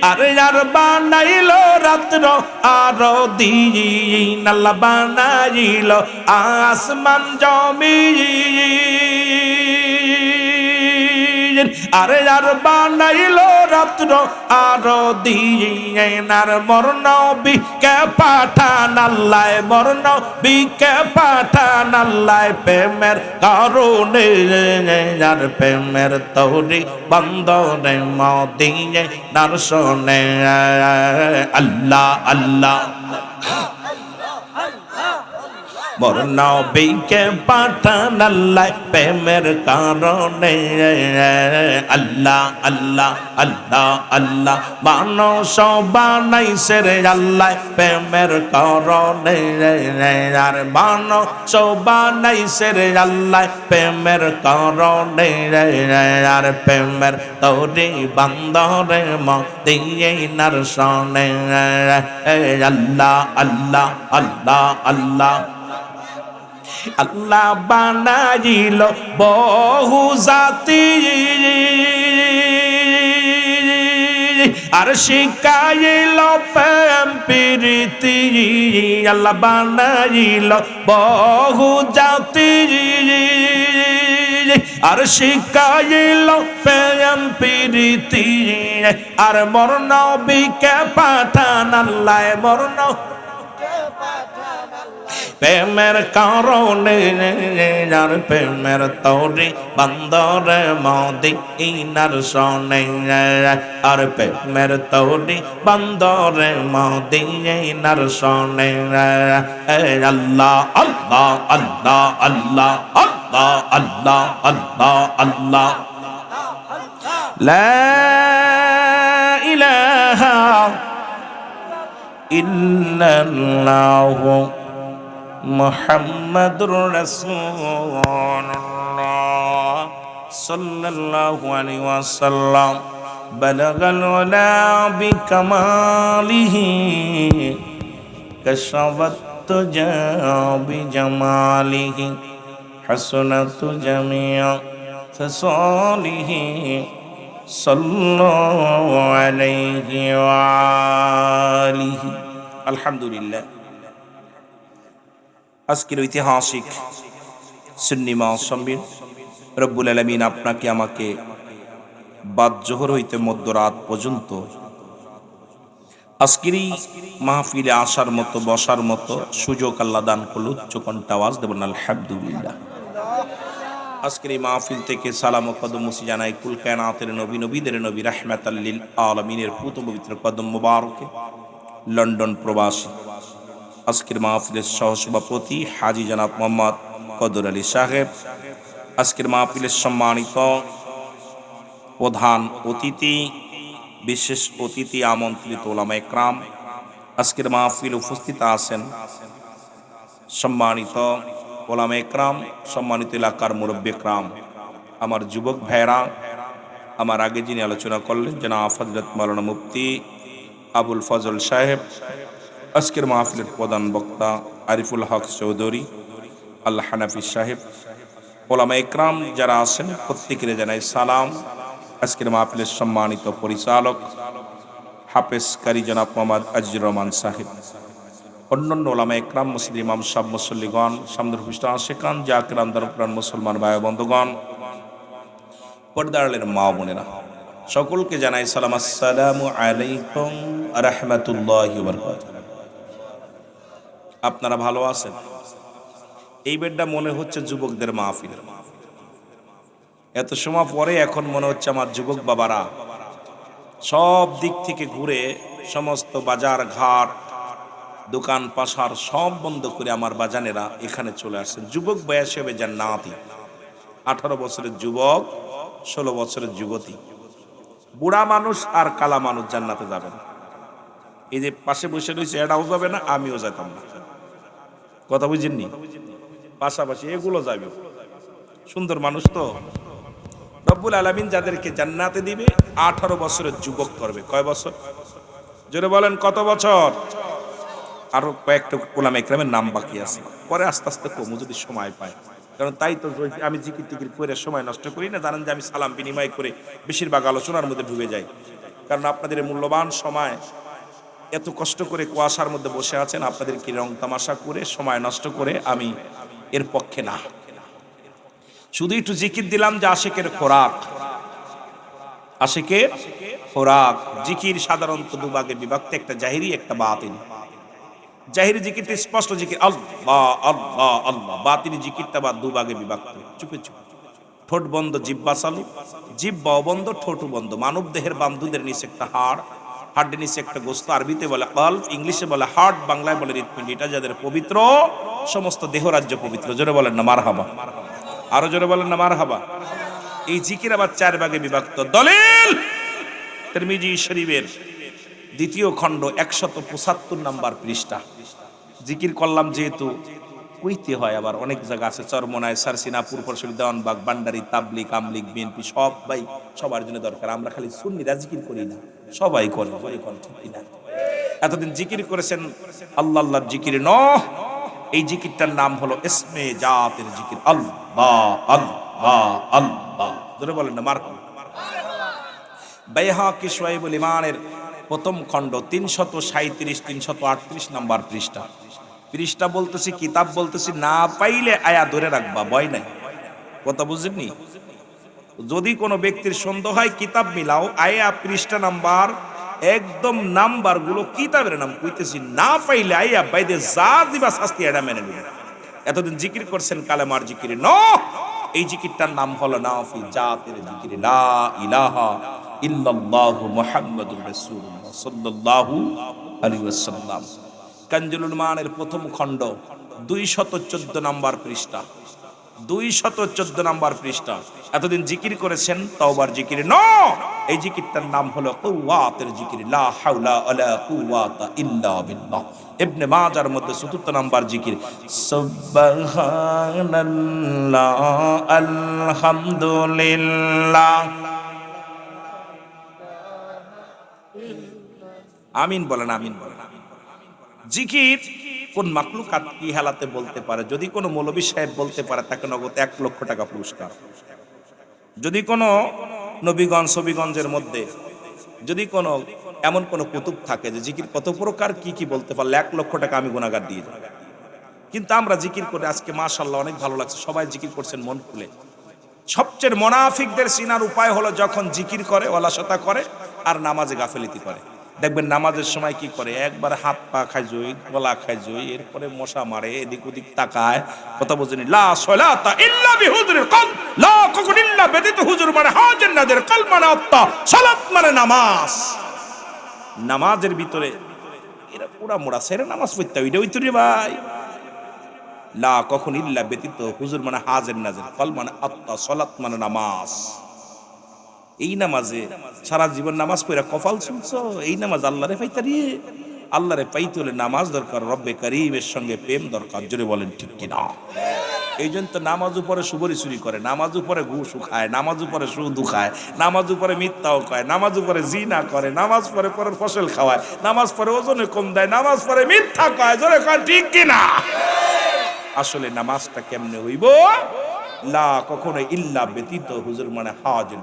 আর আর বানাইল রাত্র আর দিন, আল্লাহ বানাইল আসমান জমিন, আর আর বানাইল রাত্র আর দিন, আর মোর নবীকে পাঠান আল্লাহ মোর নবীকে পাঠান আল্লাহ প্রেমের কারণে, আর প্রেমের তোরে বান্দরে মদিনার সনে, আল্লাহ আল্লাহ। মোর নবীকে পাঠান আল্লাহ প্রেমের কারণে, আল্লাহ আল্লাহ আল্লাহ আল্লাহ। মানুষ বানাইছে রে আল্লাহ প্রেমের কারণে, আর মানুষ বানাইছে রে আল্লাহ প্রেমের কারণে, আর প্রেমের তোরে বান্দরে মদিনার সনে, আল্লাহ আল্লাহ আল্লাহ আল্লাহ। আল্লাহ বানাইল বহু জাতি আর শিখাইল প্রেম প্রীতি, আল্লাহ বানাইল বহু জাতি আর শিখাইল প্রেম প্রীতি, আর মোর নবীকে পাঠান আল্লাহ মোর প্রেমের কারণে, আর প্রেমের তোরে বান্দরে মদিনার সনে, আর প্রেমের তোরে বান্দরে মদিনার সনে, আল্লাহ আল্লাহ আল্লাহ আল্লাহ আল্লাহ আল্লাহ আল্লাহ আল্লাহ। লা ইলাহা ইল্লাল্লাহু মুহাম্মাদুর রাসূলুল্লাহ। সাল্লাল্লাহু আলাইহি ওয়াসাল্লাম বালাগাল ওয়ালা বিকামালিহি কাশাফাত তুজা বিজামালিহি হাসনাতু জামিআ ফিসালিহি সাল্লাল্লাহু আলাইহি ওয়া আলিহি। আলহামদুলিল্লাহ। আজকের ঐতিহাসিক সুন্নি মাহফিল রব্বুল আলামিন আপনাকে আমাকে বাদ জোহর হইতে মধ্যরাত পর্যন্ত আজকের এই মাহফিলে আসার মতো বসার মতো সুযোগ আল্লাহ দান করল। উচ্চ কণ্ঠে আওয়াজ দেবেন আলহামদুলিল্লাহ। আজকের এই মাহফিল থেকে সালাম ও কদম মুসি জানাই কুল কায়নাতের নবী নবীদের নবী রাহমাতাল লিল আলামিনের পুত পবিত্র কদম মোবারকে লন্ডন প্রবাসী আজকের মাহফিলের সহসভাপতি হাজী জনাব মোহাম্মদ কদর আলী সাহেব, আজকের মাহফিলের সম্মানিত প্রধান অতিথি, বিশেষ অতিথি আমন্ত্রিত ওলামা একরাম, আজকের মাহফিল উপস্থিত আছেন সম্মানিত ওলামা একরাম, সম্মানিত এলাকার মুরব্বী একরাম, আমার যুবক ভাইরা, আমার আগে যিনি আলোচনা করলেন জনাব হযরত মাওলানা মুফতি আবুল ফজল সাহেব, আজকের মাহফিলের প্রধান বক্তা আরিফুল হক চৌধুরী, আল্লাহ হানাফি সাহেব, ওলামা একরাম যারা আছেন প্রত্যেকের জানাই সালাম। আজকের মাহফিলের সম্মানিত পরিচালক হাফেজ কারি জনাব মোহাম্মদ আজিজুর রহমান সাহেব, অন্যান্য ওলামা একরাম, মসজিদ ইমাম সাহেব, মুসল্লিগণ, সামনের পৃষ্ঠ আশেকান জাকির আন্দরপ্রাণ মুসলমান ভাই বন্ধুগণ, পর্দারের মা বোনেরা, সকলকে জানাই সালাম। আসসালামু আলাইকুম ওয়া রাহমাতুল্লাহি ওয়া বারাকাতুহু। আপনারা ভালো আছেন? এই বেডটা মনে হচ্ছে যুবকদের মাহফিল। এত সময় পরে এখন মনে হচ্ছে আমার যুবক বাবারা সব দিক থেকে ঘুরে সমস্ত বাজার ঘাট দোকান পাশার সব বন্ধ করে আমার বাজানেরা এখানে চলে আসছেন। যুবক বয়স হবে জান্নাতি, 18 বছরের যুবক, 16 বছরের যুবতী, বুড়া মানুষ আর কালা মানুষ জান্নাতে যাবেন। এই যে পাশে বসে রয়েছে এটাও যাবে না, আমিও যেতাম না। কথা বুঝেননি? পাশাপাশি এগুলো যাবে। সুন্দর মানুষ তো। রব্বুল আলামিন যাদেরকে জান্নাতে দিবে 18 বছরের যুবক করবে। কয় বছর? জোরে বলেন কত বছর? আরো কয়েকটা ওলামা একরামের নাম বাকি আছে, পরে আস্তে আস্তে কমু যদি সময় পায়। কারণ তাই তো আমি জিকির টিকির করে সময় নষ্ট করি না। জানেন যে আমি সালাম বিনিময় করে বেশিরভাগ আলোচনার মধ্যে ডুবে যাই। কারণ আপনাদের মূল্যবান সময় এত কষ্ট করে কুয়াশার মধ্যে বসে আছেন, আপনাদেরকে রং তামাশা করে সময় নষ্ট করে আমি এর পক্ষে না। শুধু একটু জিকির দিলাম যে আশিকের খোরাক, আশিকের খোরাক। জিকির সাধারণত দুভাগে বিভক্ত, একটা জাহিরি একটা বাতিনি। জাহিরি জিকিরটা স্পষ্ট জিকির আল্লাহ আল্লাহ আল্লাহ, বাতিনি জিকিরটা বা দুভাগে বিভক্ত, চুপে চুপে, ঠোঁট বন্ধ জিহ্বা চালু, জিহ্বাও বন্ধ ঠোঁটও বন্ধ। মানব দেহের বামদুদের নিচে একটা হাড়, হাড়ের নিচে একটা গোস্ত, আরবিতে বলে কলব, ইংলিশে বলে হার্ট, বাংলায় বলে হৃৎপিণ্ড। এটা যাদের পবিত্র, সমস্ত দেহরাজ্য পবিত্র। জোরে বলেন না মারহাবা, আরো জোরে বলেন না মারহাবা। এই জিকির আবার 4 ভাগে বিভক্ত। দলিল তিরমিজি শরীফের 2য় খণ্ড 175 নম্বর পৃষ্ঠা। জিকির করলাম যেহেতু কইতে হয়, আবার অনেক জায়গা আছে, চরমনায়, সারসিনা, পূর্বশরী, দেওয়ানবাগ, বান্ডারি, তাবলিগ, আমলিগ, বিএনপি, সবাই সবার জন্য দরকার। আমরা খালি সুন্নিরা জিকির করি না, সবাই করে। ঠিক না? এতদিন জিকির করেছেন আল্লাহ আল্লাহর জিকির নয়, এই জিকিরটার নাম হলো ইসমে জাতের জিকির, আল্লাহ আল্লাহ আল্লাহ। ধরে বলেন না মারহাবা। বাইহাকি শুআইবুল ঈমানের 1ম খণ্ড 337 338 নম্বর পৃষ্ঠা। পৃষ্ঠা বলতেছি, কিতাব বলতেছি, না পাইলে আয়া ধরে রাখবা, ভয় নাই। কথা বুঝেননি? যদি কোনো ব্যক্তির সন্দেহ হয় কিতাব মিলাও, আয়া পৃষ্ঠা নাম্বার একদম নাম্বার গুলো কিতাবের নাম কইতেছি, না পাইলে আয়া বাইদে যা দিবা শাস্তি এটা মেনে নিবে। এতদিন জিকির করছেন কালেমার জিকির ন, এই জিকিরটার নাম হলো নাফি জাতের জিকির, লা ইলাহা ইল্লাল্লাহু মুহাম্মাদুর রাসূলুল্লাহ সাল্লাল্লাহু আলাইহি ওয়াসাল্লাম। কানজুল উলমানের 1ম খণ্ড 214 নম্বর পৃষ্ঠা, 214 নম্বর পৃষ্ঠা। এতদিন জিকির করেছেন তওবার জিকির ন, এই জিকিরটার নাম হলো কুওয়াতের জিকির, লা হাওলা ওয়ালা কুওয়াতা ইল্লা বিল্লাহ। ইবনে মাজার মধ্যে ৭৪ নাম্বার জিকির, সুবহানাল্লাহ আলহামদুলিল্লাহ। আমিন বলেন, আমিন বলেন। জিকির কোন মাখলুকাত কি হালাতে বলতে পারে? যদি কোনো মৌলভী সাহেব বলতে পারে তাকে নগদ ১ লক্ষ টাকা পুরস্কার। যদি কোনো নবীগঞ্জ ছবিগঞ্জের মধ্যে যদি কোনো এমন কোনো কুতুব থাকে যে জিকির কত প্রকার কি কি বলতে পারলে ১ লক্ষ টাকা আমি গুনাহগার দিয়ে যাব। কিন্তু আমরা জিকির করে আজকে মাশাআল্লাহ অনেক ভালো লাগছে, সবাই জিকির করছেন মন খুলে। সবচেয়ে মুনাফিকদের চিনার উপায় হলো যখন জিকির করে, অলসতা করে আর নামাজে গাফেলিতি করে। দেখবেন নামাজের সময় কি করে, একবার হাত পা খাই জই, গলা খাই জই, এরপরে মশা মারে, এদিক ওদিক তাকায়, কথা বোঝেনি। লা সলাতা ইল্লা বিহুজুরিল কলব, লা কুকুন ইল্লা ব্যতীত হুজুর মানে হাজের নাদের কলব মানে আত্মা, সালাত মানে নামাজ। নামাজের ভিতরে এরা পুরা মোড়া সেরে নামাজ পড়তে ওইটা ওই তুই ভাই। লা কখন ইল্লা ব্যতীত হুজুর মানে হাজের নাজের কলব মানে আত্মা, সালাত মানে নামাজ। এই নামাজে সারা জীবন নামাজ পড়া কপাল শুনছো, এই নামাজ আল্লাহরে পাইতারি। আল্লাহরে পাইতে হলে নামাজ দরকার, রব্বে কারীমের সঙ্গে প্রেম দরকার। জোরে বলেন ঠিক কিনা? এই জন্য তো নামাজ উপরে সুবরি চুরি করে, নামাজ উপরে ঘুষ খায়, নামাজ উপরে সুদ খায়, নামাজ উপরে মিথ্যাও খায়, নামাজ উপরে জিনা করে, নামাজ পড়ে পরের ফসল খাওয়ায়, নামাজ পড়ে ওজনে কম দেয়, নামাজ পড়ে মিথ্যা কয়। জোরে কয় ঠিক কিনা? আসলে নামাজটা কেমনে হইব? লা কখনো ইল্লা ব্যতীত হুজুর মানে হাজির,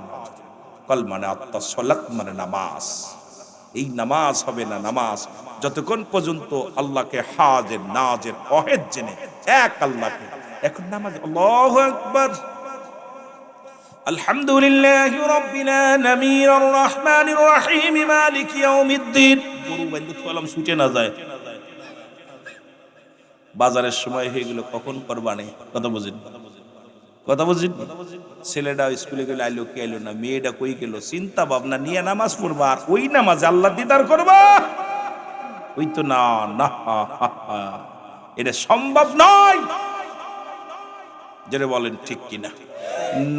কল মানে আত্মা, সালাত মানে নামাজ। এই নামাজ হবে না নামাজ যতক্ষণ পর্যন্ত আল্লাহকে হাজির নাজির ওয়াহিদ জেনে এক আল্লাহকে। এখন নামাজ আল্লাহু আকবার, আলহামদুলিল্লাহি রাব্বিল আলামিন আর রহমানির রহিম মালিকি ইয়াউমিদ্দিন। গরু বন্ধু কলম ছুটে না যায়। বাজারের সময় হয়ে গেল, কখন কোরবানি, কথা বুঝেন, কথা বুঝেন। ছেলেটা স্কুলে গেলে আইলো কি আইলো না, মেয়েটা কই গেল, চিন্তা ভাবনা নিয়ে নামাজ পড়বা আর ওই নামাজ আল্লাহ দিদার করবা, ওই তো না না, এটা সম্ভব নয়। যেটা বলেন ঠিক কিনা?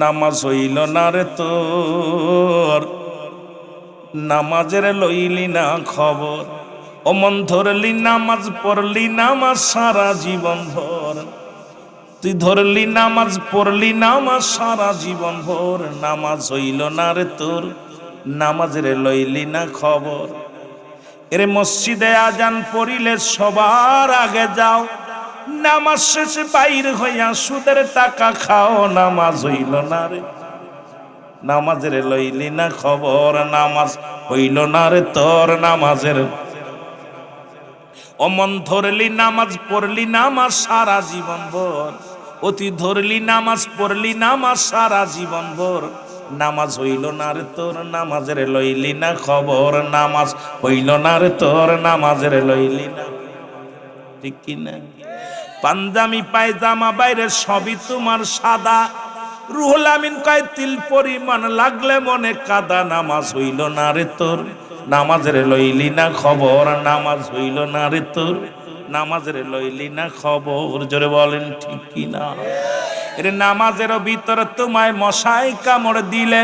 নামাজ হইল না রে তোর, নামাজের লইলি না খবর, ও মন ধরলি নামাজ পড়লি নামাজ সারা জীবন ভর, তুই ধরলি নামাজ পড়লি নামাজ সারা জীবন ভোর, নামাজ হইল না রে তোর, নামাজের লইলি না খবর। এরে মসজিদে আজান পড়িলে সবার আগে যাও, নামাজ শেষে বাইর হইয়া সুদের টাকা খাও, নামাজ হইল না রে, নামাজের লইলি না খবর, নামাজ হইল না রে তোর, নামাজের অমন ধরলি নামাজ পড়লি নামাজ সারা জীবন ভোর, অতি ধরলি নামাজ পড়লি নামাজ সারা জীবন ভোর, নামাজ হইল না রে তোর, নামাজের লইলি না খবর, নামাজ হইল না রে তোর, নামাজের লইলি না। ঠিক কিনা? পাঞ্জামি পায়জামা বাইরে সবই তোমার সাদা, রুহুল আমিন কয় তিল পরিমাণ লাগলে মনে কাদা, নামাজ হইল না রে তোর, নামাজের লইলি না খবর, নামাজ হইল না রে তোর, নামাজের লইলি না খবর। জোরে বলেন ঠিক কিনা? এর নামাজের ভিতরে তোমায় মশাই কামড় দিলে,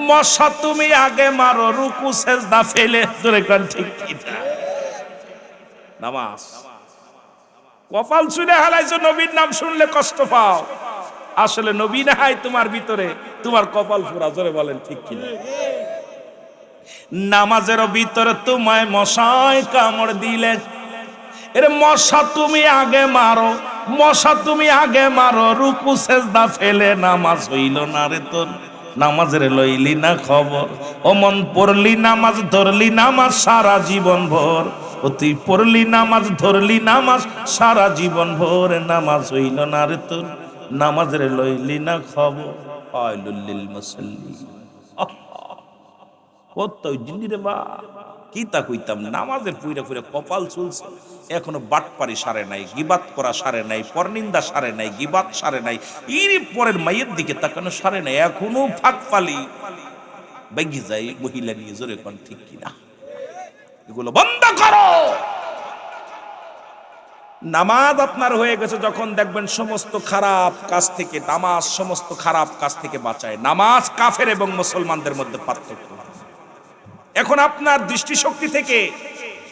মশা তুমি আগে মারো রুকু সেজদা ফেলে। জোরে কোন ঠিক কিনা? নামাজ কপাল ছুঁড়ে হালাইছো, নবীর নাম শুনলে কষ্ট পাও। আসলে নবী নাই তোমার ভিতরে, তোমার কপাল ফোড়া। জোরে বলেন ঠিক কিনা? নামাজের ভিতরে তোমায় মশাই কামড় দিলে, এর মশা তুমি আগে মারো, মশা তুমি আগে মারো রুকু সেজদা ফেলে, নামাজ হইল না রে তোর, নামাজের লইলি না খবর, ও মন পড়লি নামাজ ধরলি নামাজ সারা জীবন ভোর, ও তুই পড়লি নামাজ ধরলি নামাজ সারা জীবন ভোর, নামাজ হইল না রে তোর, নামাজের লইলি না খবর। ফায়লুল লিল মুসাল্লিন। কত জিন্দি রে বা, কি তা কইতাম, নামাজের পুইরা পুইরা কপাল চুলছে, এখনো বাটপারি সারে নাই, গিবাত করা সারে নাই, পরনিন্দা সারে নাই, গিবাত সারে নাই, এর পরের মায়ের দিকে তাকানো সারে নাই, এখনো ফাঁক পালি বেগি যায় মহিলা নিয়ে। জোরে কোন ঠিক কিনা? এগুলো বন্ধ করো। নামাজ আপনার হয়ে গেছে যখন দেখবেন সমস্ত খারাপ কাজ থেকে, নামাজ সমস্ত খারাপ কাজ থেকে বাঁচায়। নামাজ কাফের এবং মুসলমানদের মধ্যে পার্থক্য। এখন আপনার দৃষ্টিশক্তি থেকে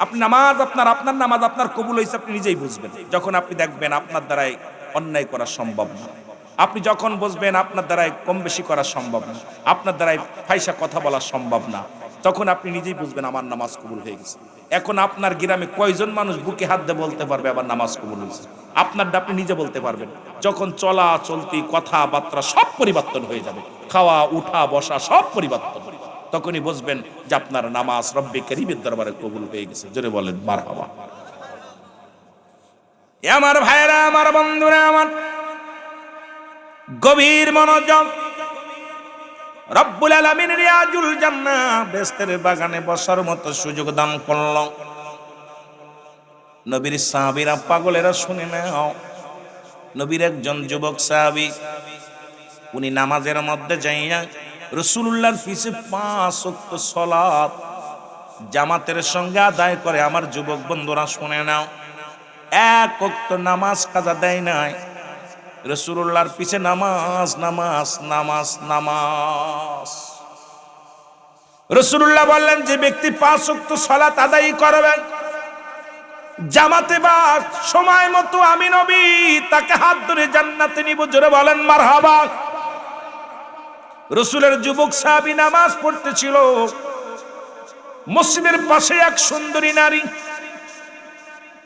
আপনি নামাজ আপনার নামাজ আপনার কবুল হয়েছে আপনি নিজেই বুঝবেন যখন আপনি দেখবেন আপনার দ্বারাই অন্যায় করা সম্ভব না। আপনি যখন বুঝবেন আপনার দ্বারাই কম বেশি করা সম্ভব না, আপনার দ্বারাই ফাইসা কথা বলা সম্ভব না, তখন আপনি নিজেই বুঝবেন আমার নামাজ কবুল হয়ে গেছে। এখন আপনার গ্রামে কয়জন মানুষ বুকে হাত দিয়ে বলতে পারবে আবার নামাজ কবুল হয়েছে? আপনারটা আপনি নিজে বলতে পারবেন। যখন চলা চলতি কথাবার্তা সব পরিবর্তন হয়ে যাবে, খাওয়া উঠা বসা সব পরিবর্তন, তখনই বুঝবেন যে আপনার নামাজ রব্বে কারীমের দরবারে কবুল হয়ে গেছে। জোরে বলেন মারহাবা। আমার ভাইরা, আমার বন্ধুরা, আমার গভীর মনোযোগ। রব্বুল আলামিন রিয়াজুল জান্নাহ বেহেশতের বাগানে বসার মতো সুযোগ দান করল। নবীর সাহাবীরা পাগলেরা শুনে নাও, নবীর একজন যুবক সাহাবী উনি নামাজের মধ্যে যাইয়া রাসূলুল্লাহর পিছে 5 ওয়াক্ত সালাত জামাতের সঙ্গে আদায় করে। আমার যুবক বন্ধুরা শুনে নাও, 1 ওয়াক্ত নামাজ কাজা দেয় নাই, রাসূলুল্লাহর পিছে নামাজ নামাজ নামাজ নামাজ। রাসূলুল্লাহ বললেন যে ব্যক্তি 5 ওয়াক্ত সালাত আদায় করবে জামাতে বা সময় মতো, আমি নবী তাকে হাত ধরে জান্নাতে নিব। জোরে বলেন মারহাবা। রাসূলের যুবক সাহাবী নামাজ পড়তেছিল, মসজিদের পাশে এক সুন্দরী নারী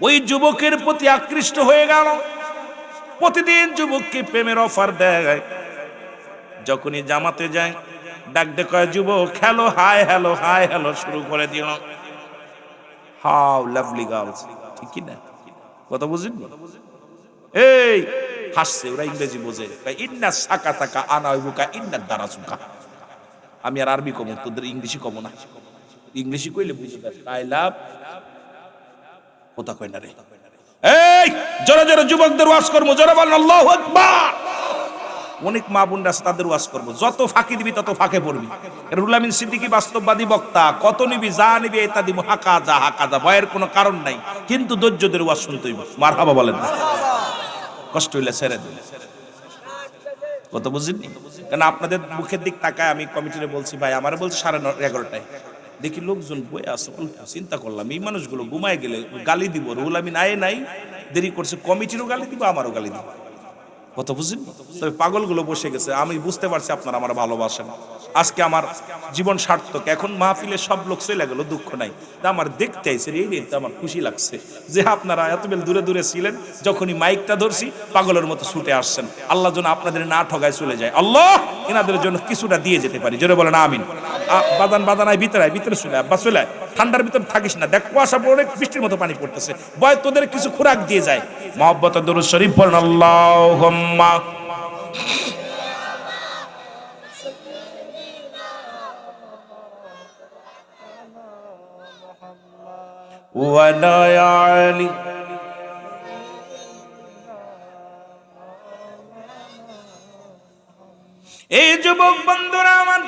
ওই যুবকের প্রতি আকৃষ্ট হয়ে গেল। প্রতিদিন যুবককে প্রেমের অফার দেয়, যখনই জামাতে যায় ডাক দে কয় যুবক hello hi hello hi hello শুরু করে দিল। হাউ লাভলি গার্লস, ঠিক কি না? কথা বুঝেন? এই হাসছে, ওরা ইংরেজি বোঝে। ইন্না সাকা সাকা আনা বুকা ইন্না দারাসুকা। আমি আর আরবি কম, তোদের ইংলিশই কম না। ইংলিশই কইলে বুঝে আই লাভ কথা কয় না রে। এই জোরে জোরে যুবকদের ওয়াজ করবো, জোরে বলেন আল্লাহু আকবার। অনেক মা বোনরা আছে, তাদের ওয়াজ করবো। যত ফাঁকি দিবি তত ফাঁকে পড়বি। রুহুল আমিন সিদ্দিকী বাস্তববাদী বক্তা, কত নিবি যা নিবি এটা দিব, হাকা যা হাকা যা, ভয়ের কোনো কারণ নাই, কিন্তু ধৈর্যদের ওয়াজ শুনতে হইব। মারহাবা বলেন না, কষ্ট হইলে ছেড়ে দিন। কত বুঝিনি? কারণ আপনাদের মুখের দিক তাকায় আমি কমিটিরে বলছি, ভাই আমার বলছি 11:30টায়, দেখি লোকজন বয়ে আছে, চিন্তা করলাম এই মানুষগুলো ঘুমায় গেলে গালি দিব। রুহুল আমিন আয়ে নাই, দেরি করছে, কমিটিরও গালি দিব আমারও গালি দিব। কত বুঝিন? তবে পাগলগুলো বসে গেছে, আমি বুঝতে পারছি আপনারা আমার ভালোবাসেন। আজকে আমার জীবন সার্থক। এখন মাহফিলে সব লোক চলে গেল, দুঃখ নাই, আমার দেখতে আইছে, এই দেখতে আমার খুশি লাগছে যে আপনারা এত বেল দূরে দূরে ছিলেন, যখনই মাইকটা ধরছি পাগলের মতো ছুটে আসছেন। আল্লাহ যেন আপনাদের না ঠগায় চলে যায়, আল্লাহ এনাদের জন্য কিছুটা দিয়ে যেতে পারি। জোরে বলেন আমিন। বাদান বাদানায় ভিতরে চলে আব্বা চলে আয়, ঠান্ডার ভিতরে থাকিস না, দেখ কুয়াশা পড়ে বৃষ্টির মতো পানি পড়তেছে, বয় তোদের কিছু খোরাক দিয়ে যায়। মহব্বত দরুদ শরীফ পড়েন আল্লাহুম্মা ওয়া লা আলি। এই যুবক বন্ধুরা আমার,